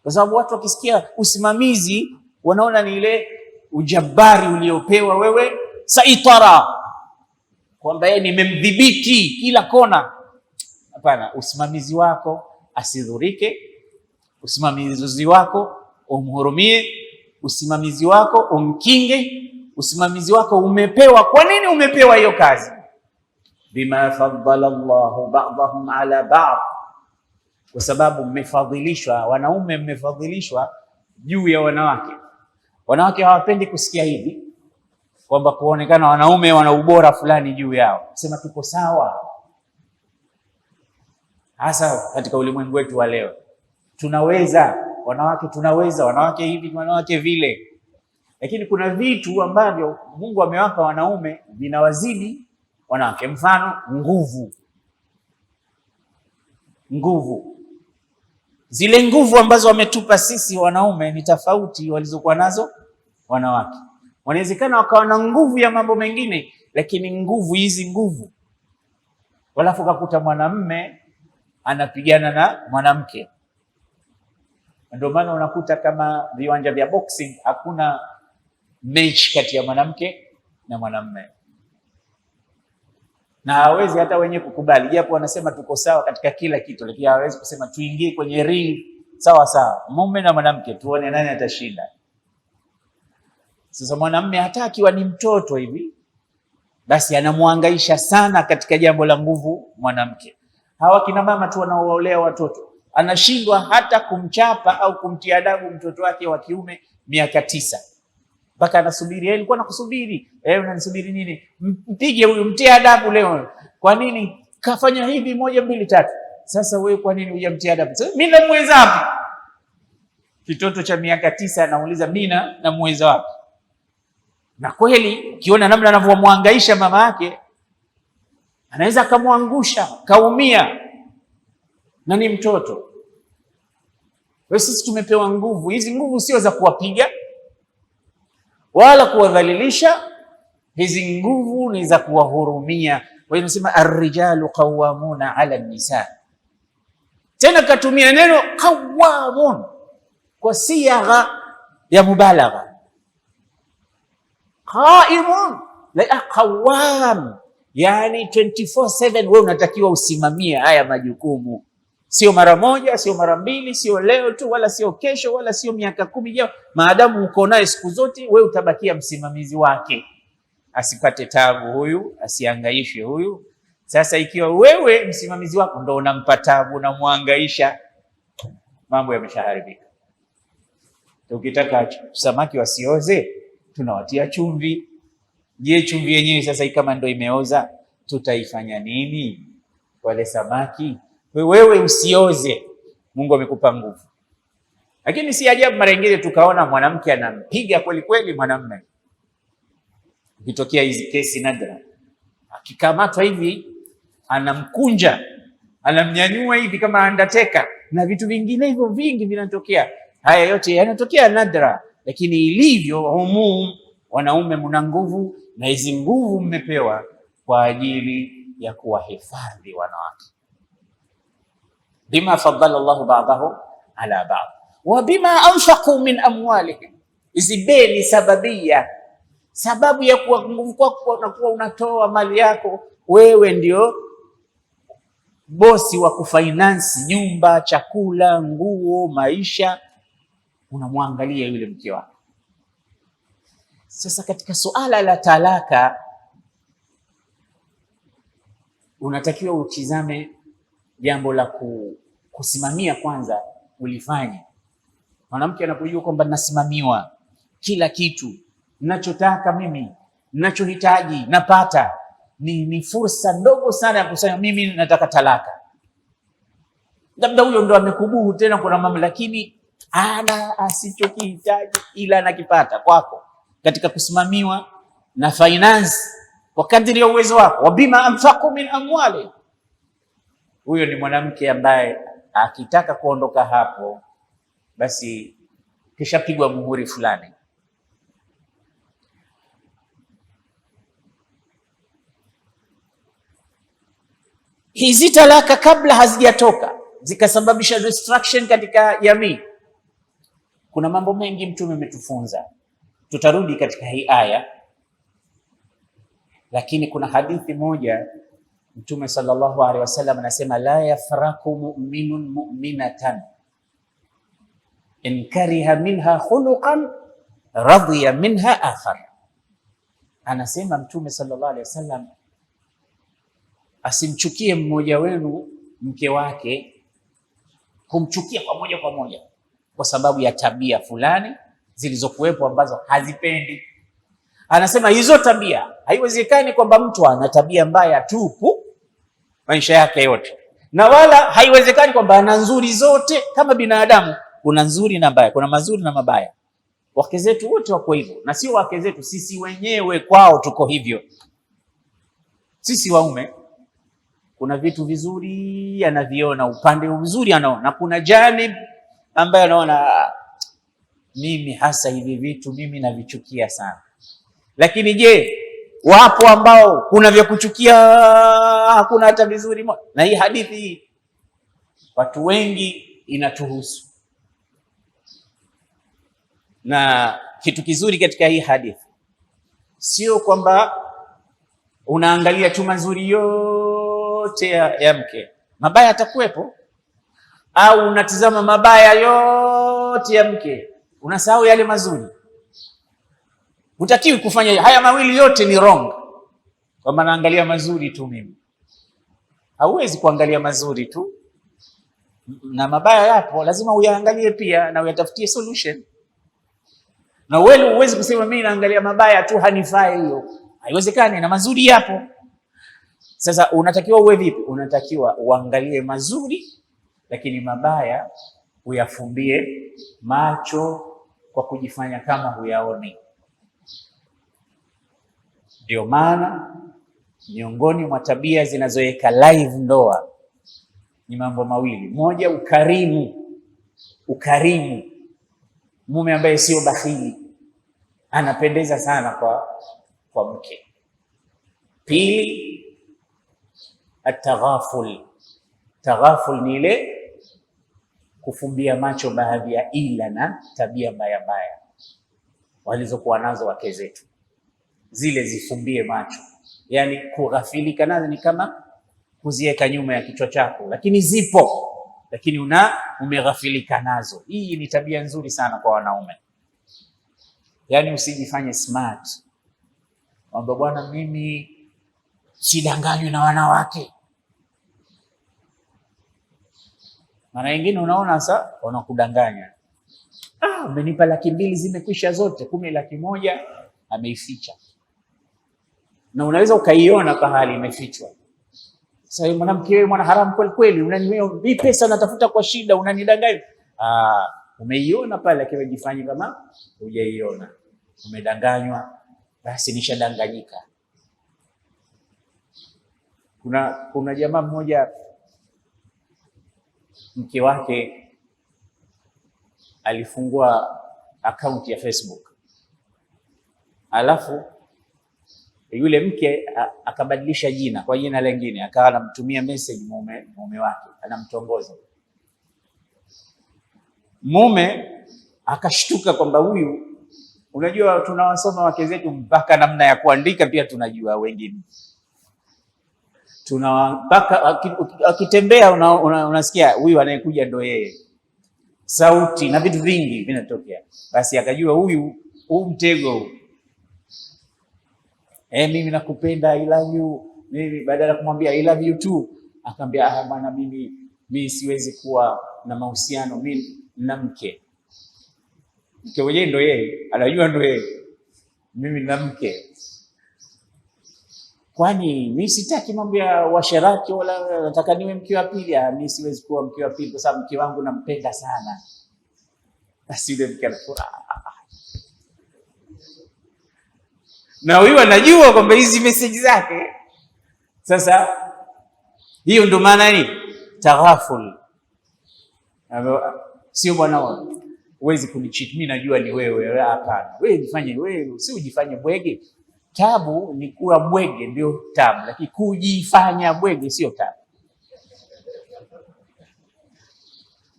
Kwa sababu watu wakisikia usimamizi wanaona ni ile ujabari uliopewa wewe, saitara, kwamba yeye nimemdhibiti kila kona. Hapana, usimamizi wako asidhurike, usimamizi wako umhurumie, usimamizi wako umkinge, usimamizi wako umepewa. Kwa nini umepewa hiyo kazi? Bima faddala Allahu ba'dahum ala ba'd, kwa sababu mmefadhilishwa, wanaume mmefadhilishwa juu ya wanawake. Wanawake hawapendi kusikia hivi, kwamba kuonekana wanaume wana ubora fulani juu yao, sema tuko sawa. Hasa katika ulimwengu wetu wa leo, tunaweza wanawake, tunaweza wanawake hivi, wanawake vile, lakini kuna vitu ambavyo Mungu amewapa wanaume vinawazidi wanawake. Mfano, nguvu. Zile nguvu ambazo wametupa sisi wanaume ni tofauti walizokuwa nazo wanawake. Wanawezekana wakawa na nguvu ya mambo mengine, lakini nguvu walafu kakuta mwanamme anapigana na mwanamke. Ndio maana unakuta kama viwanja vya boxing hakuna mechi kati ya mwanamke na mwanamme, na hawezi hata wenyewe kukubali, japo wanasema tuko sawa katika kila kitu, lakini hawezi kusema tuingie kwenye ring sawa sawa, mume na mwanamke, tuone nani atashinda. Sasa mwanamme hata akiwa ni mtoto hivi, basi anamwangaisha sana katika jambo la nguvu mwanamke. Hawa kina mama tu wanaoolea watoto, anashindwa hata kumchapa au kumtia adabu mtoto wake wa kiume miaka 9, mpaka anasubiri. Yeye alikuwa anakusubiri, unanisubiri nini? Mpige huyu, mtie adabu leo. Kwa nini kafanya hivi 1 2 3? Sasa wewe kwa nini hujamtia adabu? Mimi namweza wapi? Kitoto cha miaka 9 anauliza mimi namweza wapi? Na kweli ukiona namna anavyomhangaisha mama yake, anaweza akamwangusha, kaumia, na ni mtoto. Kwa sisi tumepewa nguvu. Hizi nguvu sio za kuwapiga wala kuwadhalilisha, hizi nguvu ni za kuwahurumia. Kwa hiyo nasema ar-rijalu qawwamuna 'ala an-nisa. Tena katumia neno qawwamun kwa siagha ya mubalagha. Qaimun la qawwam, yani 24/7 wewe unatakiwa usimamie haya majukumu, sio mara moja, sio mara mbili, sio leo tu, wala sio kesho, wala sio miaka 10 ijayo. Maadamu uko naye siku zote, wewe utabakia msimamizi wake, asipate tabu huyu, asihangaishwe huyu. Sasa ikiwa wewe msimamizi wako ndo unampa tabu na muhangaisha, mambo yameshaharibika. Tukitaka samaki wasioze tunawatia chumvi. Je, chumvi yenyewe sasa kama ndio imeoza tutaifanya nini wale samaki? Wewe usioze, Mungu amekupa nguvu. Lakini si ajabu mara nyingine tukaona mwanamke anampiga kweli kweli mwanamume. Ukitokea hizi kesi nadra, akikamatwa hivi anamkunja, anamnyanyua hivi kama Undertaker, na vitu vingine hivyo vingi vinatokea. Haya yote yanatokea nadra, lakini ilivyo umum, wanaume mna nguvu, na hizi nguvu mmepewa kwa ajili ya kuwahifadhi wanawake. Bima faddala Allahu ba'dahu ala ba'd wa bima anfaqu min amwalihim. Hizi beni sababia, sababu ya kuwa nguvu kwako na kuwa unatoa mali yako. Wewe ndio bosi wa kufinance nyumba, chakula, nguo, maisha, unamwangalia yule mke wako. Sasa katika suala la talaka unatakiwa utizame jambo la kusimamia kwanza, ulifanye. Mwanamke anapojua kwamba nasimamiwa kila kitu, ninachotaka mimi, ninachohitaji napata, ni fursa ndogo sana ya kusema mimi nataka talaka. Labda huyo ndo amekubuhu tena kuna mama, lakini ana asichokihitaji ila anakipata kwako katika kusimamiwa na finance kwa kadri ya uwezo wako. Wabima anfaqu min amwali. Huyo ni mwanamke ambaye akitaka kuondoka hapo basi kishapigwa muhuri fulani. Hizi talaka kabla hazijatoka zikasababisha destruction katika jamii, kuna mambo mengi Mtume ametufunza. Tutarudi katika hii aya, lakini kuna hadithi moja Mtume sallallahu alaihi wasallam anasema, la yafraku mu'minun mu'minatan in kariha minha khuluqan radiya minha akhar. Anasema Mtume sallallahu alaihi wasallam, asimchukie mmoja wenu mke wake, kumchukia kwa moja kwa sababu ya tabia fulani zilizokuwepo ambazo hazipendi. Anasema hizo tabia, haiwezekani kwamba mtu ana tabia mbaya tupu maisha yake yote, na wala haiwezekani kwamba ana nzuri zote. Kama binadamu kuna nzuri na mbaya, kuna mazuri na mabaya. Wake zetu wote wako hivyo, na sio wake zetu, sisi wenyewe kwao tuko hivyo. Sisi waume kuna vitu vizuri anaviona, upande mzuri anaona, na kuna janib ambaye anaona mimi hasa hivi vitu mimi navichukia sana. Lakini je, wapo ambao kuna vya kuchukia, hakuna hata vizuri? Na hii hadithi hii watu wengi inatuhusu. Na kitu kizuri katika hii hadithi sio kwamba unaangalia tu mazuri yote ya mke, mabaya atakuwepo, au unatizama mabaya yote ya mke unasahau yale mazuri. Hutakiwi kufanya haya mawili, yote ni wrong. Kwamba naangalia mazuri tu mimi, hauwezi kuangalia mazuri tu, na mabaya yapo, lazima uyaangalie pia na uyatafutie solution. Na wewe huwezi kusema mimi naangalia mabaya tu, hanifai. Hiyo haiwezekani, na mazuri yapo. Sasa unatakiwa uwe vipi? Unatakiwa uangalie mazuri, lakini mabaya uyafumbie macho kwa kujifanya kama huyaoni. Ndio maana miongoni mwa tabia zinazoweka live ndoa ni mambo mawili. Moja, ukarimu. Mume ambaye sio bakhili anapendeza sana kwa mke. Pili, ataghaful. Taghaful ni ile kufumbia macho baadhi ya ila na tabia mbaya walizokuwa nazo wake zetu, zile zifumbie macho. Yani kughafilika nazo ni kama kuziweka nyuma ya kichwa chako, lakini zipo, lakini umeghafilika nazo. Hii ni tabia nzuri sana kwa wanaume. Yani usijifanye smart kwamba bwana mimi sidanganywi na wanawake. Mara nyingine unaona sasa wanakudanganya. Umenipa 200,000 zimekwisha zote, 10,100,000 ameificha. Na unaweza ukaiona pahali imefichwa. Sasa wewe mwanamke, wewe mwana haramu kweli kweli, unaniwea hii pesa natafuta kwa shida, unanidanganya. Umeiona pale, lakini unajifanya kama hujaiona. Umedanganywa, basi nishadanganyika. Kuna jamaa mmoja, mke wake alifungua akaunti ya Facebook, alafu yule mke akabadilisha jina kwa jina lingine, akawa anamtumia message mume wake, anamtongoza. Mume akashtuka kwamba huyu, unajua tunawasoma wake zetu mpaka namna ya kuandika pia tunajua wengine. Mpaka akitembea unasikia huyu anayekuja ndo yeye, sauti na vitu vingi vinatokea. Basi akajua huyu mtego. Mimi nakupenda, I love you. Mimi badala ya kumwambia I love you too, akamwambia bwana, mimi siwezi kuwa na mahusiano, mimi na mke mwenyewe ndo yeye, anajua ndo yeye, mimi na mke. Kwani mimi sitaki mambo ya washerati, wala nataka niwe mke wa pili. Mimi siwezi kuwa mke wa pili kwa sababu mke wangu nampenda sana. Basi yule mke anafurahi, na huyu anajua kwamba hizi message zake. Sasa hiyo ndo maana ni taghaful. Sio bwana wangu, huwezi kunicheat, mimi najua ni wewe. Hapana, wewe jifanye wewe, si ujifanye bwege. Tabu ni kuwa bwege ndio tabu, lakini kujifanya bwege sio tabu.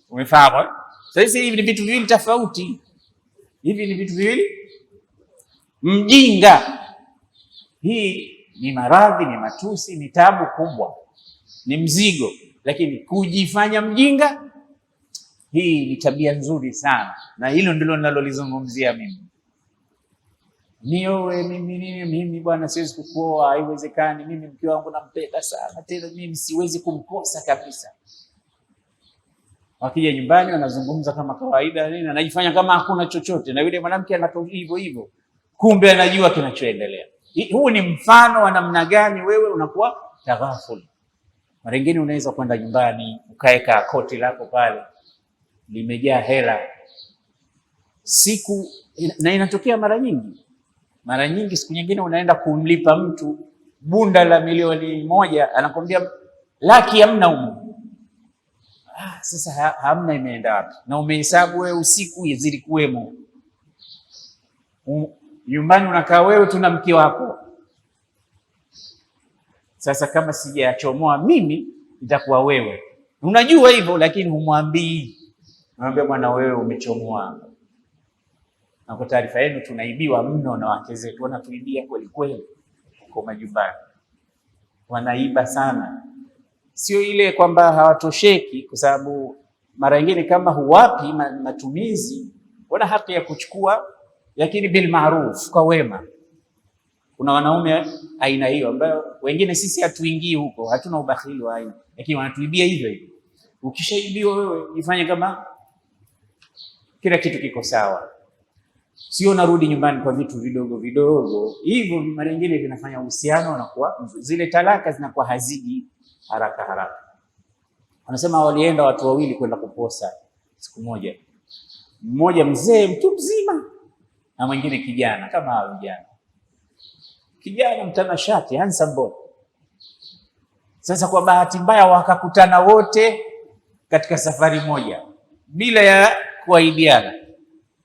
Umefahamu? Sasa hivi ni vitu viwili tofauti. Hivi ni vitu viwili. Mjinga, hii ni maradhi, ni matusi, ni tabu kubwa, ni mzigo. Lakini kujifanya mjinga, hii ni tabia nzuri sana, na hilo ndilo ninalolizungumzia mimi. Niowe mimi bwana, siwezi kukuoa, haiwezekani. Mimi mke wangu nampenda sana, tena mimi siwezi kumkosa kabisa. Wakija nyumbani wanazungumza kama kawaida, nini, anajifanya kama hakuna chochote, na yule mwanamke anatoka hivyo hivyo, kumbe anajua kinachoendelea. Huu ni mfano wa namna gani wewe unakuwa taghaful. Mara nyingine unaweza kwenda nyumbani ukaeka koti lako pale limejaa hela siku, na inatokea mara nyingi. Siku nyingine unaenda kumlipa mtu bunda la 1,000,000, anakwambia laki hamna huko. Sasa hamna imeenda wapi? Na umehesabu wewe usiku zilikuwemo. Nyumbani unakaa wewe tuna mke wako. Sasa kama sijachomoa mimi, itakuwa wewe. Unajua hivyo, lakini humwambii. Unamwambia bwana, wewe umechomoa. Na kwa taarifa yenu tunaibiwa mno na wake zetu, wanatuibia kweli kweli kwa majumbani. Wanaiba sana. Sio ile kwamba hawatosheki, kwa sababu mara nyingine kama huwapi matumizi, wana haki ya kuchukua, lakini bil maruf, kwa wema. Kuna wanaume aina hiyo ambao wengine sisi hatuingii huko, hatuna ubakhili wa aina, lakini wanatuibia hivyo hivyo. Ukishaibiwa wewe jifanye kama kila kitu kiko sawa. Sio narudi nyumbani kwa vitu vidogo vidogo. Hivyo mara nyingine vinafanya uhusiano na kuwa zile talaka zinakuwa haziji haraka. Wanasema walienda watu wawili kwenda kuposa siku moja. Mmoja mzee mtu mzima na mwingine kijana kama hao vijana. Kijana mtanashati, handsome boy. Sasa kwa bahati mbaya wakakutana wote katika safari moja bila ya kuahidiana.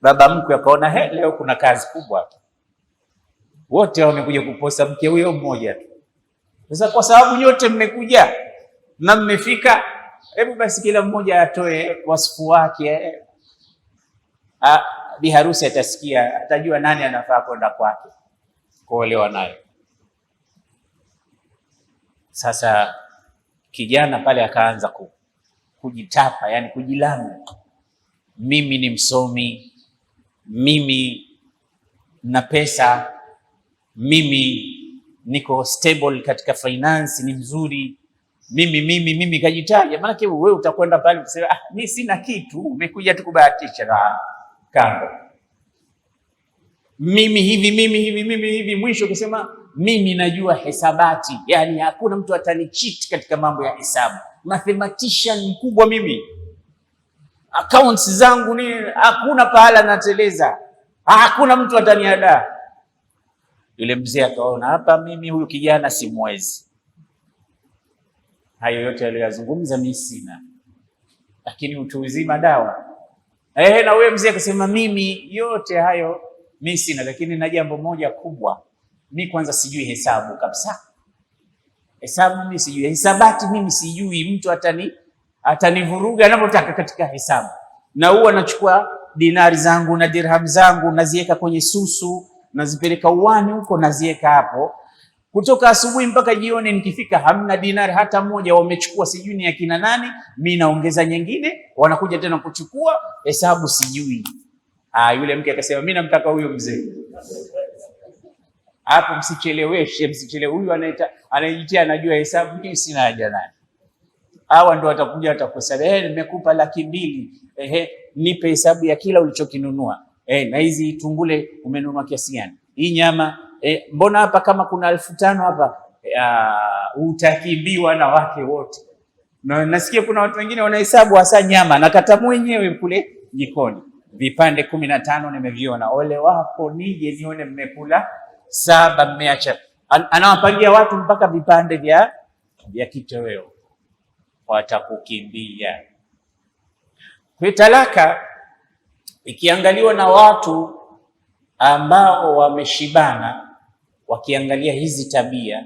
Baba mkwe akaona leo kuna kazi kubwa hapa. Wote wamekuja kuposa mke huyo mmoja tu. Sasa kwa sababu nyote mmekuja na mmefika, hebu basi kila mmoja atoe wasifu wake. Bi harusi atasikia, atajua nani anafaa kwenda kwake kuolewa naye. Sasa kijana pale akaanza kujitapa, yani kujilanga. Mimi ni msomi, mimi na pesa, mimi niko stable katika finance, ni mzuri, mimi kajitaja. Maana wewe utakwenda pale kusema mimi sina kitu, umekuja tu kubahatisha. kando, mimi hivi, mwisho kusema mimi najua hesabati, yani hakuna mtu atanicheat katika mambo ya hesabu, mathematician mkubwa mimi, accounts zangu ni hakuna pahala nateleza, hakuna mtu ataniadaa. Yule mzee akaona hapa mimi huyu kijana simwezi. Hayo yote aliyozungumza mimi sina, lakini utu uzima dawa. Na wewe mzee akasema mimi yote hayo mimi sina, lakini na jambo moja kubwa, mimi kwanza sijui hesabu kabisa. Hesabu mimi sijui, hisabati mimi sijui, mtu atanivuruga anapotaka katika hesabu. Na huwa nachukua dinari zangu na dirham zangu naziweka kwenye susu, nazipeleka uwani huko naziweka hapo. Kutoka asubuhi mpaka jioni, nikifika hamna dinari hata moja, wamechukua sijui ni akina nani, mimi naongeza nyingine, wanakuja tena kuchukua, hesabu sijui. Yule mke akasema mimi namtaka huyo mzee. Hapo msichelewe, huyu anajitia anajua hesabu, mimi sina haja naye. Hawa ndio watakuja watakusema, nimekupa 200,000, nipe hesabu ya kila ulichokinunua. Na hizi tungule umenunua kiasi gani? Hii nyama, mbona hapa kama kuna 5,000 hapa? Utakimbiwa na wake wote. Na nasikia kuna watu wengine wanahesabu hasa nyama, nakata mwenyewe kule jikoni. Vipande 15 nimeviona. Ole wako nije nione mmekula 7 mmeacha. Anawapangia watu mpaka vipande vya kitoweo. Watakukimbia. Kwa talaka ikiangaliwa na watu ambao wameshibana, wakiangalia hizi tabia,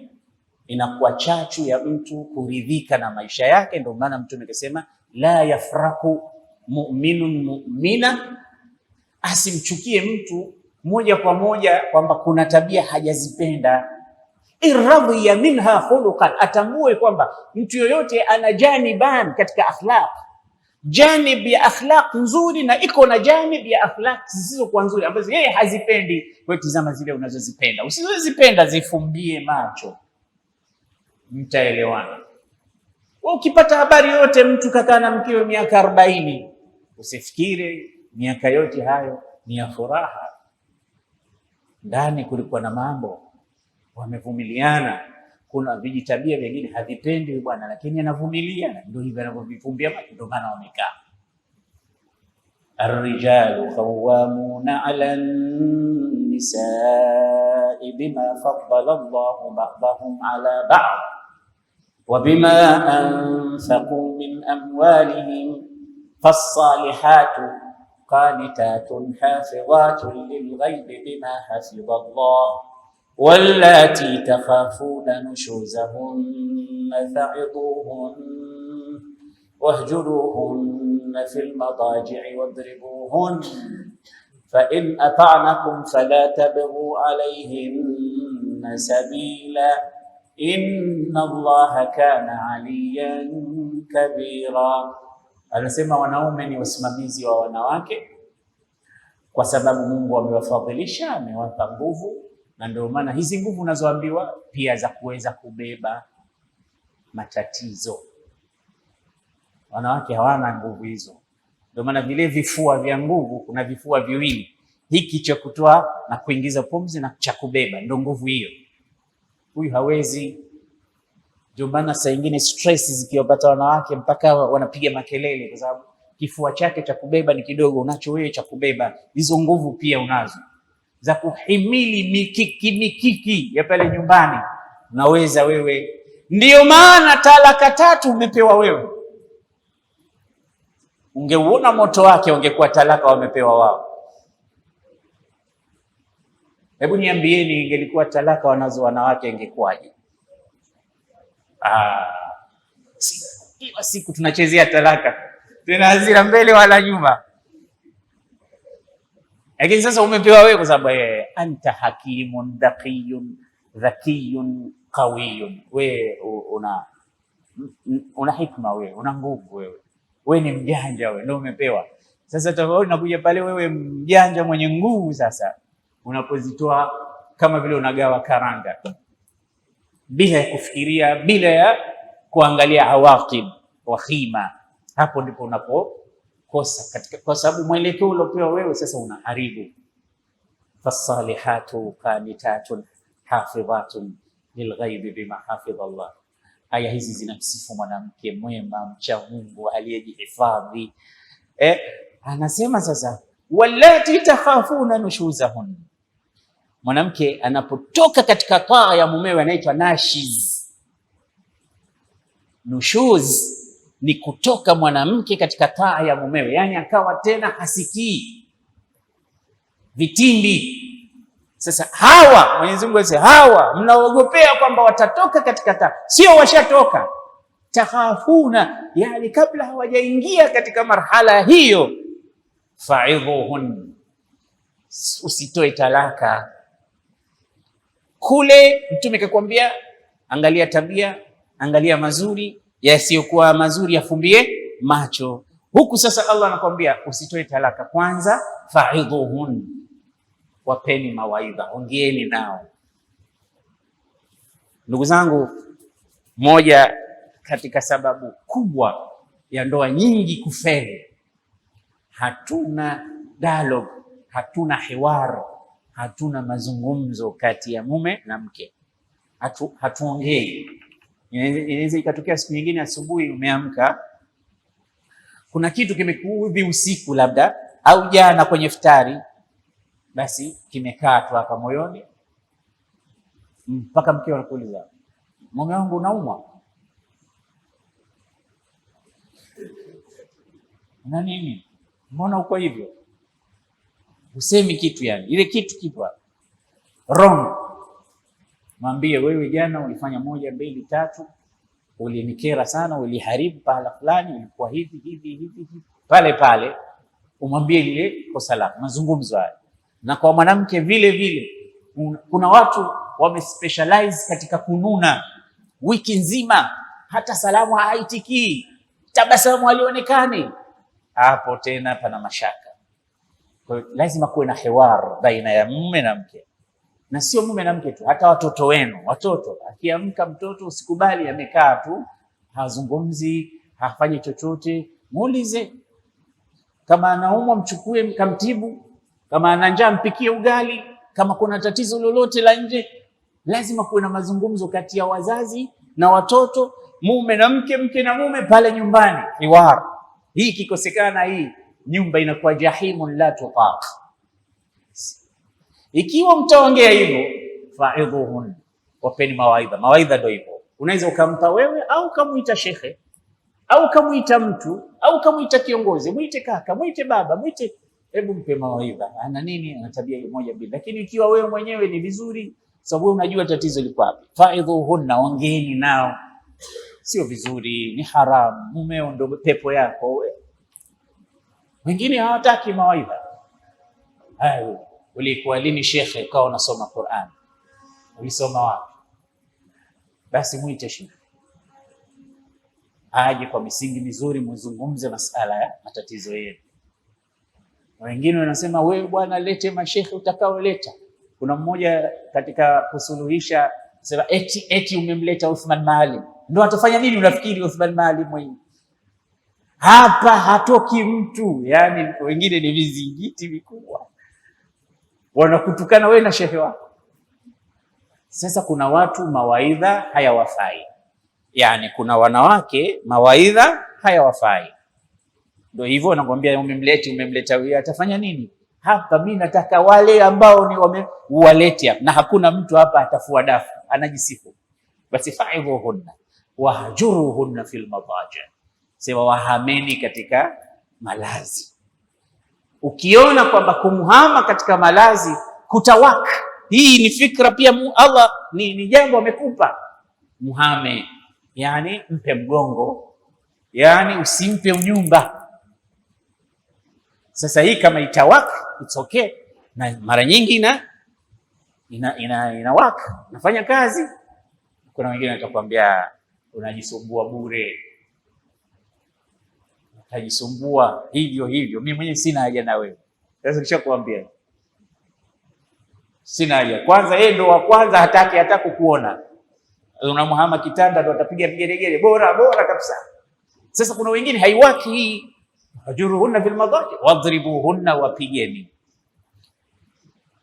inakuwa chachu ya mtu kuridhika na maisha yake. Ndio maana Mtume akasema la yafraku mu'minun mu'mina, asimchukie mtu moja kwa moja kwamba kuna tabia hajazipenda. Irradhiya minha khuluqan, atambue kwamba mtu yoyote ana janiban katika akhlaq, janib ya akhlaq nzuri na iko na janib ya akhlaq zisizokuwa nzuri ambazo yeye hazipendi. Wewe tazama zile unazozipenda, usizozipenda zifumbie macho, mtaelewana. Wewe ukipata habari yote mtu kakaa na mkewe miaka 40, usifikire miaka yote hayo ni ya furaha. Ndani kulikuwa na mambo, wamevumiliana. Kuna vijitabia vingine havipendi bwana, lakini anavumilia, ndio hivyo anavyovifumbia macho, ndio maana wamekaa. Ar-rijalu qawwamuna 'ala an-nisa'i bima faddala Allahu ba'dahum 'ala ba'd wa bima anfaqu min amwalihim fas-salihatu qanitatun hafizatun lil-ghaibi bima hafiza Allah wallati takhafuna nushuzahunna fa'idhuhun wahjuruhunna fil madaji'i wadribuhun fa in ata'nakum fala tabghu 'alayhinna sabila inna Allaha kana 'aliyan kabira. Anasema wanaume ni wasimamizi wa wanawake kwa sababu Mungu amewafadhilisha, amewapa nguvu, na ndio maana hizi nguvu unazoambiwa pia za kuweza kubeba matatizo. Wanawake hawana nguvu hizo. Ndio maana vile vifua vya nguvu, kuna vifua viwili, hiki cha kutoa na kuingiza pumzi na cha kubeba, ndio nguvu hiyo. Huyu hawezi. Ndio maana saa nyingine stress zikiwapata wanawake mpaka wanapiga makelele, kwa sababu kifua chake cha kubeba ni kidogo, unacho wewe cha kubeba. Hizo nguvu pia unazo za kuhimili mikiki ya pale nyumbani, naweza wewe. Ndiyo maana talaka 3 umepewa wewe. Ungeuona moto wake, ungekuwa talaka wamepewa wao. Hebu niambieni, ingelikuwa talaka wanazo wanawake ingekuwaje? Kila siku tunachezea talaka, tena hazira mbele wala nyuma. Lakini sasa umepewa wewe kwa sababu anta hakimun dhakiyun dhakiyun qawiyun. Wewe una hikma, wewe una nguvu, wewe ni mjanja, wewe ndio umepewa. Sasa tofauti nakuja pale wewe mjanja mwenye nguvu, sasa unapozitoa kama vile unagawa karanga bila ya kufikiria, bila ya kuangalia awaqib wa khima, hapo ndipo kosa kwa sababu mwelekeo uliopewa wewe sasa unaharibu. Fasalihatu qanitatun hafidhatun lilghaibi bima hafidha Allah. Aya hizi zinamsifu mwanamke mwema mcha Mungu aliyejihifadhi. Anasema sasa wallati takhafuna nushuzahun, mwanamke anapotoka katika taa ya mumewe anaitwa nashiz. Nushuz ni kutoka mwanamke katika taa ya mumewe, yani akawa tena hasikii vitimbi. Sasa hawa Mwenyezi Mungu asema hawa mnaogopea kwamba watatoka katika taa, sio washatoka. Takhafuna, yani kabla hawajaingia katika marhala hiyo, fa'idhuhun, usitoe talaka. Kule Mtume kakwambia angalia tabia, angalia mazuri, yasiyokuwa mazuri yafumbie macho. Huku sasa Allah anakuambia usitoe talaka. Kwanza fa'idhuhun, wapeni mawaidha, ongeeni nao. Ndugu zangu, moja katika sababu kubwa ya ndoa nyingi kufeli, hatuna dialogue, hatuna hiwar, hatuna mazungumzo kati ya mume na mke. Hatuongei. Inaweza ikatokea siku nyingine asubuhi umeamka, kuna kitu kimekuudhi usiku labda, au jana kwenye iftari, basi kimekaa tu hapa moyoni, mpaka mke anakuuliza, mume wangu unaumwa na nini? Mbona uko hivyo? Usemi kitu, yani ile kitu kipo wrong. Mwambie, wewe jana ulifanya 1 2 3, ulinikera sana, uliharibu pahala fulani, ulikuwa hivi pale pale, umwambie lile kosa lako. Mazungumzo haya. Na kwa mwanamke vile vile, kuna watu wamespecialize katika kununa wiki nzima, hata salamu haitikii, tabasamu halionekani. Hapo tena pana mashaka. Kwa hiyo lazima kuwe na hiwar baina ya mume na mke, na sio mume na mke tu, hata watoto wenu. Watoto, akiamka mtoto usikubali amekaa tu, hazungumzi, hafanyi chochote. Muulize, kama anaumwa mchukue mkamtibu, kama ana njaa mpikie ugali, kama kuna tatizo lolote la nje. Lazima kuwe na mazungumzo kati ya wazazi na watoto, mume na mke, mke na mume pale nyumbani. Hiwar hii kikosekana, hii nyumba inakuwa jahimun la tutaq. Ikiwa mtaongea hivyo, fa'idhuhun, wapeni mawaidha. Mawaidha ndio hivyo, unaweza ukampa wewe au kamuita shekhe au kamuita mtu au kamuita kiongozi, muite kaka, muite baba, muite, hebu mpe mawaidha. Ana nini? Ana tabia moja mbili. Lakini ikiwa wewe mwenyewe ni vizuri, sababu unajua tatizo liko wapi, fa'idhuhun, ongeeni nao. Sio vizuri, ni haramu, mumeo ndio pepo yako. Wengine hawataki mawaidha. Hayo, ulikuwa lini shekhe ukawa unasoma Qur'an? Ulisoma wapi? Basi muite shekhe aje kwa misingi mizuri, mzungumze masala ya matatizo yenu. Wengine wanasema wewe bwana, lete mashekhe utakaoleta. Kuna mmoja katika kusuluhisha sema eti umemleta Uthman Maalim, ndio atafanya nini? Unafikiri Uthman Maalim mwenyewe hapa hatoki mtu? Yani wengine ni vizingiti vikubwa, wanakutukana wewe na shehe wako. Sasa kuna watu mawaidha hayawafai, yani kuna wanawake mawaidha hayawafai. Ndio hivyo nakwambia, umemleta wewe, atafanya nini hapa? Mimi nataka wale ambao ni walete hapa, na hakuna mtu hapa atafua dafu anajisifu. Basi fa'idhuhunna wahjuruhunna fil madaji, sema wahameni katika malazi. Ukiona kwamba kumuhama katika malazi kutawaka, hii ni fikra pia Allah ni jambo amekupa, muhame, yani mpe mgongo, yani usimpe unyumba. Sasa hii kama itawaka, it's okay, na mara nyingi inawaka, nafanya kazi. Kuna wengine watakwambia unajisumbua bure, utajisumbua hivyo hivyo, mimi mwenyewe sina haja na wewe. Sasa nishakwambia sina haja. Kwanza yeye ndo wa kwanza hataki hata kukuona, unamhama kitanda ndo atapiga vigelegele, bora kabisa. Sasa kuna wengine haiwaki hii, Wahjuruhunna fil madaji wadribuhunna, wapigeni.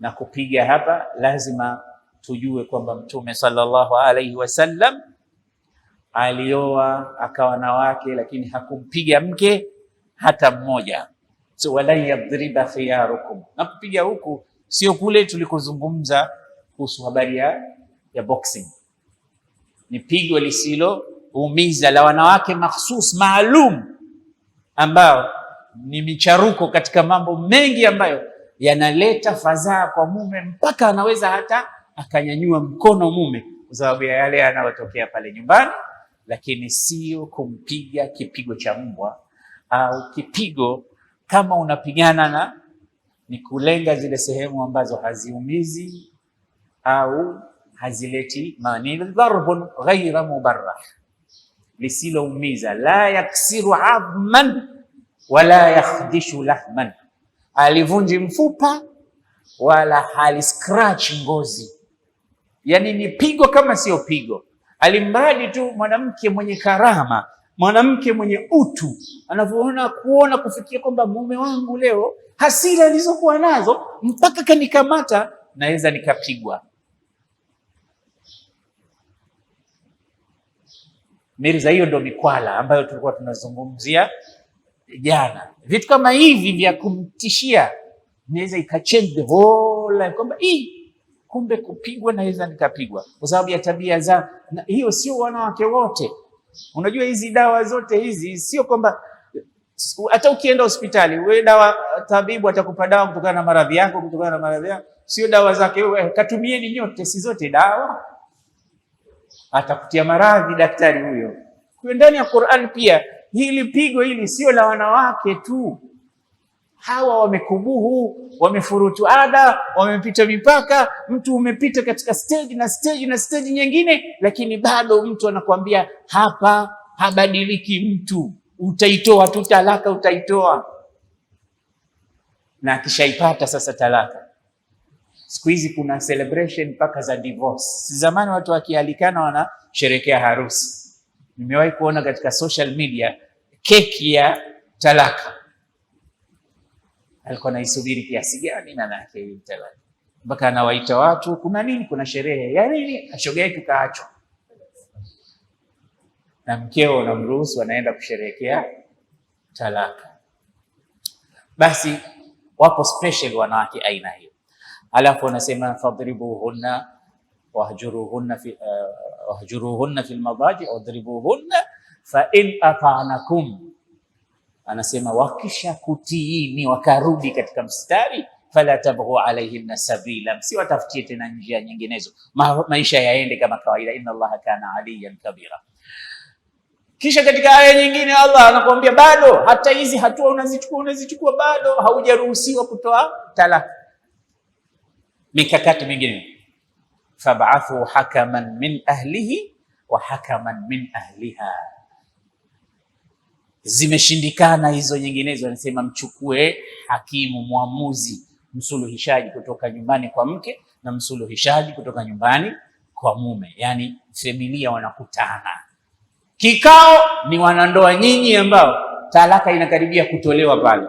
Na kupiga hapa lazima tujue kwamba Mtume sallallahu alaihi wasallam alioa akawa na wake, lakini hakumpiga mke hata mmoja. So wala yadriba khiyarukum, na kupiga huku sio kule tulikozungumza kuhusu habari ya boxing. Ni pigo lisiloumiza la wanawake makhsus maalum, ambao ni micharuko katika mambo mengi ambayo yanaleta fadhaa kwa mume, mpaka anaweza hata akanyanyua mkono mume kwa sababu ya yale yanayotokea pale nyumbani, lakini sio kumpiga kipigo cha mbwa au kipigo kama unapigana na ni kulenga zile sehemu ambazo haziumizi au hazileti manil. Dharbun ghaira mubarrah, lisiloumiza, la yaksiru adman wala yakhdishu lahman, alivunji mfupa wala haliscratch ngozi. Yani ni pigo kama sio pigo, alimradi tu mwanamke mwenye karama, mwanamke mwenye utu anavyoona kuona kufikia kwamba mume wangu leo hasira alizokuwa nazo mpaka kanikamata, naweza nikapigwa. Mirza, hiyo ndo mikwala ambayo tulikuwa tunazungumzia jana. Vitu kama hivi vya kumtishia naweza ikachange the whole life, kwamba kumbe kupigwa naweza nikapigwa kwa sababu ya tabia za hiyo. Sio wanawake wote. Unajua hizi dawa zote hizi sio kwamba hata ukienda hospitali wewe dawa, tabibu atakupa dawa kutokana na maradhi yako, sio dawa zake wewe katumieni nyote, si zote dawa. Atakutia maradhi daktari huyo. Kwa ndani ya Qur'an pia hili pigo hili sio la wanawake tu. Hawa wamekubuhu, wamefurutu ada, wamepita mipaka. Mtu umepita katika stage na stage na stage nyingine, lakini bado mtu anakuambia hapa habadiliki mtu. Utaitoa tu talaka, utaitoa. Na akishaipata sasa talaka, siku hizi kuna celebration mpaka za divorce. Zamani watu wakialikana wanasherekea harusi. Nimewahi kuona katika social media keki ya talaka. Alikuwa naisubiri kiasi gani na nake hii talaka, mpaka anawaita watu, kuna nini, kuna sherehe ya nini, ashoga yetu kaachwa na mkeo, unamruhusu anaenda kusherehekea talaka. Basi wapo special wanawake aina hiyo. Alafu anasema fadribuhunna wahjuruhunna fil madaji wadribuhunna fa in ata'nakum, anasema wakisha kutiini wakarudi katika mstari, fala tabghu alayhinna sabila, msiwatafutie tena njia nyinginezo, maisha yaende kama kawaida. Inna Allaha kana aliyan kabira. Kisha katika aya nyingine Allah anakuambia bado hata hizi hatua unazichukua bado haujaruhusiwa kutoa talaka. Mikakati mingine, fab'athu hakaman min ahlihi wa hakaman min ahliha. Zimeshindikana hizo nyinginezo, anasema mchukue hakimu, mwamuzi, msuluhishaji kutoka nyumbani kwa mke na msuluhishaji kutoka nyumbani kwa mume. Yani familia wanakutana, kikao ni wanandoa nyinyi ambao talaka inakaribia kutolewa pale.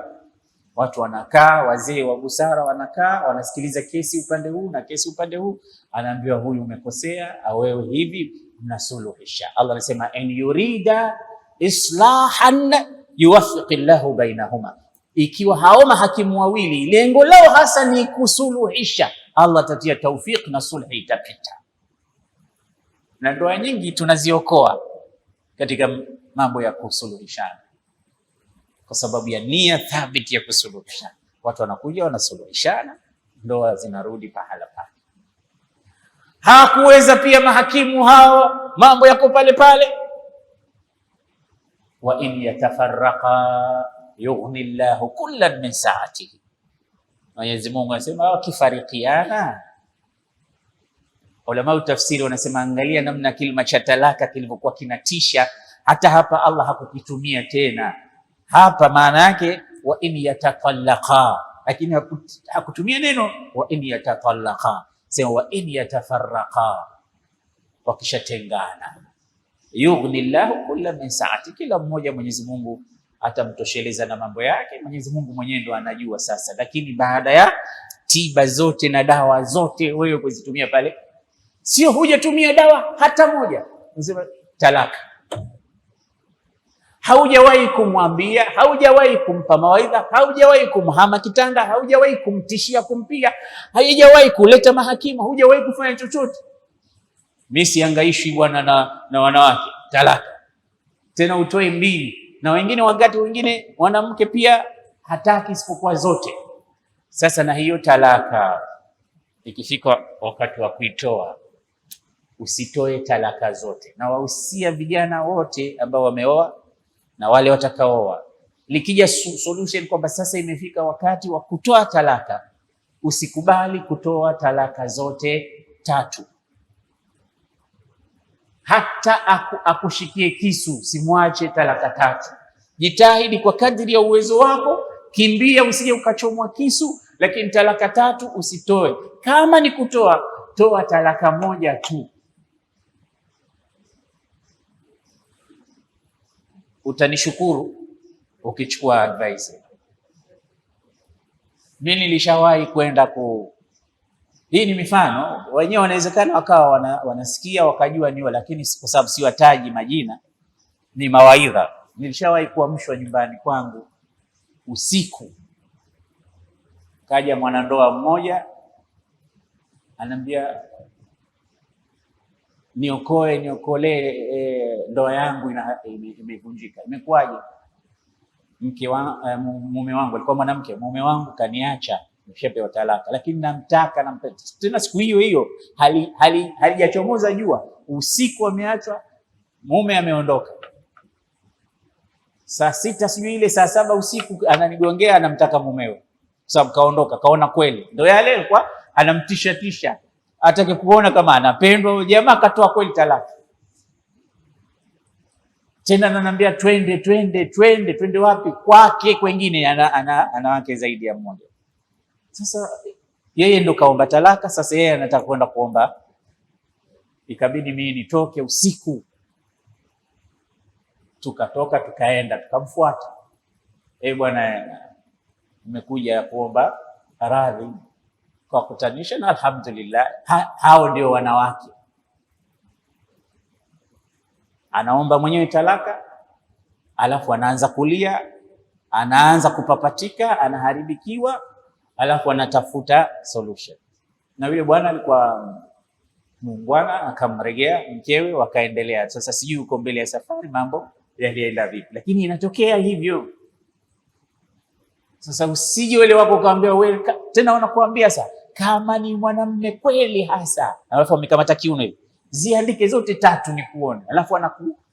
Watu wanakaa, wazee wa busara wanakaa, wanasikiliza kesi upande huu na kesi upande huu, anaambiwa huyu umekosea au wewe hivi, mnasuluhisha. Allah anasema in yurida islahan yuwaffiqillahu bainahuma, ikiwa hao mahakimu wawili lengo lao hasa ni kusuluhisha, Allah atatia tawfik na sulhi itapita. Na ndoa nyingi tunaziokoa katika mambo ya kusuluhishana kwa sababu ya nia thabiti ya kusuluhishana. Watu wanakuja wanasuluhishana, ndoa zinarudi pahala pale. Hakuweza pia mahakimu hao, mambo yako pale pale. Wa in yatafarraqa yughni Allahu kullan min sa'atihi, Mwenyezi Mungu anasema wakifarikiana. Ulama tafsiri wanasema angalia namna kilima cha talaka kilivyokuwa kinatisha. Hata hapa Allah hakukitumia tena hapa, maana yake wa in yatatallaqa, lakini hakutumia neno wa in yatatallaqa, sema wa in yatafarraqa, wakishatengana. Yughni Allahu kulla min saati, kila mmoja Mwenyezi Mungu atamtosheleza na mambo yake. Mwenyezi Mungu mwenyewe ndo anajua sasa, lakini baada ya tiba zote na dawa zote wewe kuzitumia pale, sio hujatumia dawa hata moja, unasema talaka. Haujawahi kumwambia, haujawahi kumpa mawaidha, haujawahi kumhama kitanda, haujawahi kumtishia kumpiga, haujawahi kuleta mahakimu, haujawahi kufanya chochote. Mimi siangaishi bwana na wanawake, talaka. Tena utoe mbili, na wengine wakati wengine mwanamke pia hataki isipokuwa zote. Sasa na hiyo talaka ikifika wakati wa kuitoa, usitoe talaka zote. Na wahusia vijana wote ambao wameoa na wale watakaooa, likija solution kwamba sasa imefika wakati wa kutoa talaka, usikubali kutoa talaka zote 3. Hata akushikie kisu, simwache talaka 3. Jitahidi kwa kadri ya uwezo wako, kimbia usije ukachomwa kisu, lakini talaka 3 usitoe. Kama ni kutoa, toa talaka 1 tu. Utanishukuru ukichukua advice. Mimi nilishawahi kwenda hii ni mifano, wenyewe wanawezekana wakawa wanasikia wakajua niwa, lakini kwa sababu siwataji majina, ni mawaidha. Nilishawahi kuamshwa nyumbani kwangu usiku, kaja mwanandoa mmoja anambia, niokolee ndoa yangu imevunjika. Imekuwaje? Mume wangu alikuwa mwanamke, mume wangu kaniacha, nishapewa talaka, lakini namtaka tena. Siku hiyo hiyo halijachomoza jua, usiku ameachwa, mume ameondoka. Saa 6 sijui ile saa 7 usiku ananigongea, anamtaka mumewe, sababu kaondoka, kaona kweli ndio yale alikuwa anamtisha tisha, atake kuona kama anapendwa. Jamaa katoa kweli talaka. Tena ananiambia twende wapi? Kwake kwengine ana wake zaidi ya mmoja. Sasa yeye ndo kaomba talaka, sasa yeye anataka kwenda kuomba. Ikabidi mimi nitoke usiku, tukatoka tukaenda tukamfuata. Bwana, nimekuja kuomba radhi kwa kutanisha, na alhamdulillah hao ndio wanawake. Anaomba mwenyewe talaka, alafu anaanza kulia, anaanza kupapatika, anaharibikiwa, alafu anatafuta solution. Na yule bwana alikuwa muungwana, akamregea mkewe, wakaendelea. Sasa sijui uko mbele ya safari mambo yalienda vipi, lakini inatokea hivyo. Sasa usije wale wako kaambia wewe tena, wanakuambia sasa kama ni mwanamume kweli hasa, alafu amekamata kiuno hivi, ziandike zote 3 ni kuone, alafu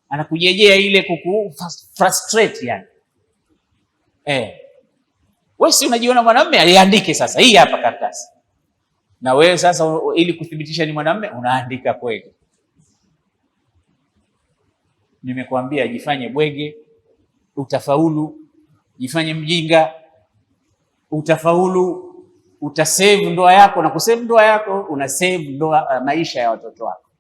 anakujejea ile kuku frustrate yani. Wewe si unajiona mwanamume, aliandike sasa hii hapa karatasi. Na wewe sasa ili kuthibitisha ni mwanamume unaandika kweli. Nimekuambia jifanye bwege, utafaulu. Jifanye mjinga, utafaulu. Utasave ndoa yako, na kusave ndoa yako una save maisha ya watoto wako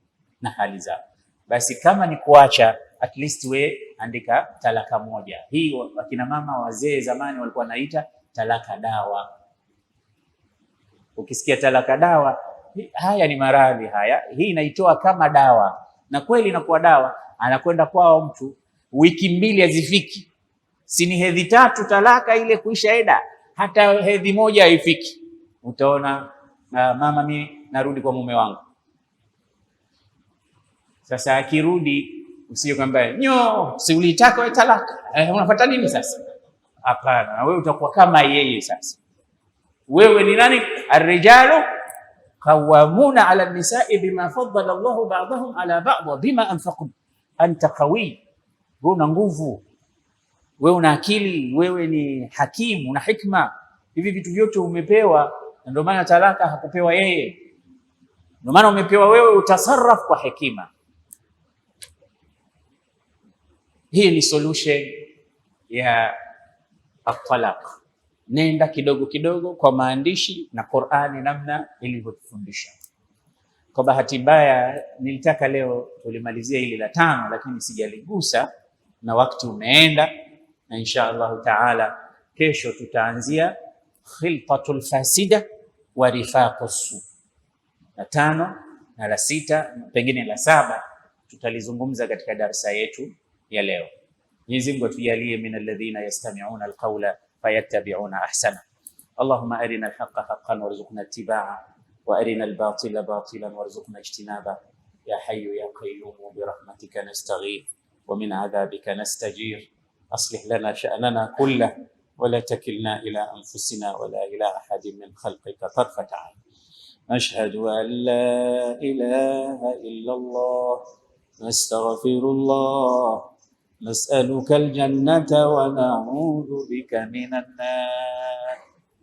na hali zao. Basi kama ni kuacha, at least we andika talaka 1. Hii wakina mama wazee zamani walikuwa naita talaka dawa. Ukisikia talaka dawa, haya ni maradhi haya, hii inaitoa kama dawa, na kweli inakuwa dawa. Anakwenda kwao mtu, wiki 2 hazifiki, si ni hedhi 3 talaka ile kuisha eda, hata hedhi 1 haifiki. Utaona mama, mimi narudi kwa mume wangu. Sasa akirudi, usije kwamba si ulitaka wewe talaka, unafuata nini sasa? Hapana, na wewe utakuwa kama yeye. Sasa wewe ni nani? Ar-rijalu qawwamuna 'ala an-nisa'i bima faddala Allahu ba'dahum 'ala ba'd wa bima anfaqu. Anta qawi, wewe una nguvu, wewe una akili, wewe ni hakimu na hikma. Hivi vitu vyote umepewa, ndio maana talaka hakupewa yeye, ndio maana umepewa wewe, utasarraf kwa hekima. Hii ni solution ya at-talaq. Nenda kidogo kidogo kwa maandishi na Qur'ani namna ilivyotufundisha. Kwa bahati mbaya nilitaka leo tulimalizia hili la 5, lakini sijaligusa na wakati umeenda. na insha Allah taala kesho tutaanzia khiltatul fasida wa rifaqus su. La 5 na la 6 pengine la 7 tutalizungumza katika darasa yetu ya leo. Mwenyezi Mungu atujalie min alladhina yastami'una alqawla fayattabi'una ahsana. Allahumma arina alhaqqa haqqan warzuqna ittiba'a wa arina albatila batilan warzuqna ijtinaba ya hayyu ya qayyum birahmatika nastaghith wa min adhabika nastajir. أصلح لنا شأننا كله ولا تكلنا إلى أنفسنا ولا إلى أحد من خلقك طرفة عين. أشهد أن لا إله إلا الله نستغفر الله نسألك الجنة ونعوذ بك من النار.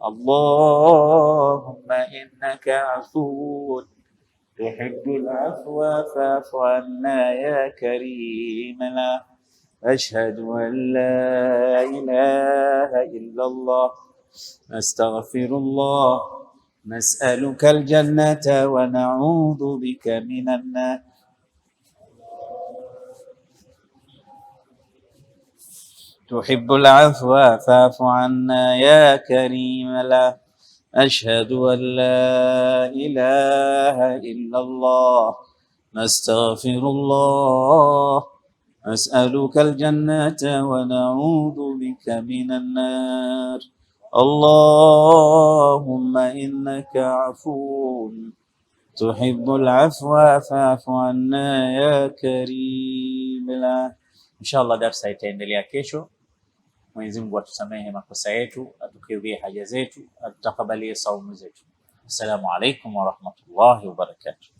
اللهم إنك عفو تحب العفو فاعف عنا يا كريم. أشهد أن لا إله إلا الله نستغفر الله نسألك الجنة ونعوذ بك من النار. تحب العفو فاعف عنا يا كريم. لا أشهد أن لا إله إلا الله نستغفر الله نسألك الجنة ونعوذ بك من النار. اللهم إنك عفو تحب العفو فاعف عنا يا كريم. Inshallah darsa itaendelea kesho. Mwenyezi Mungu atusamehe makosa yetu, atukidhie haja zetu, atutakabalie saumu zetu. Assalamu alaikum wa rahmatullahi wa barakatuh.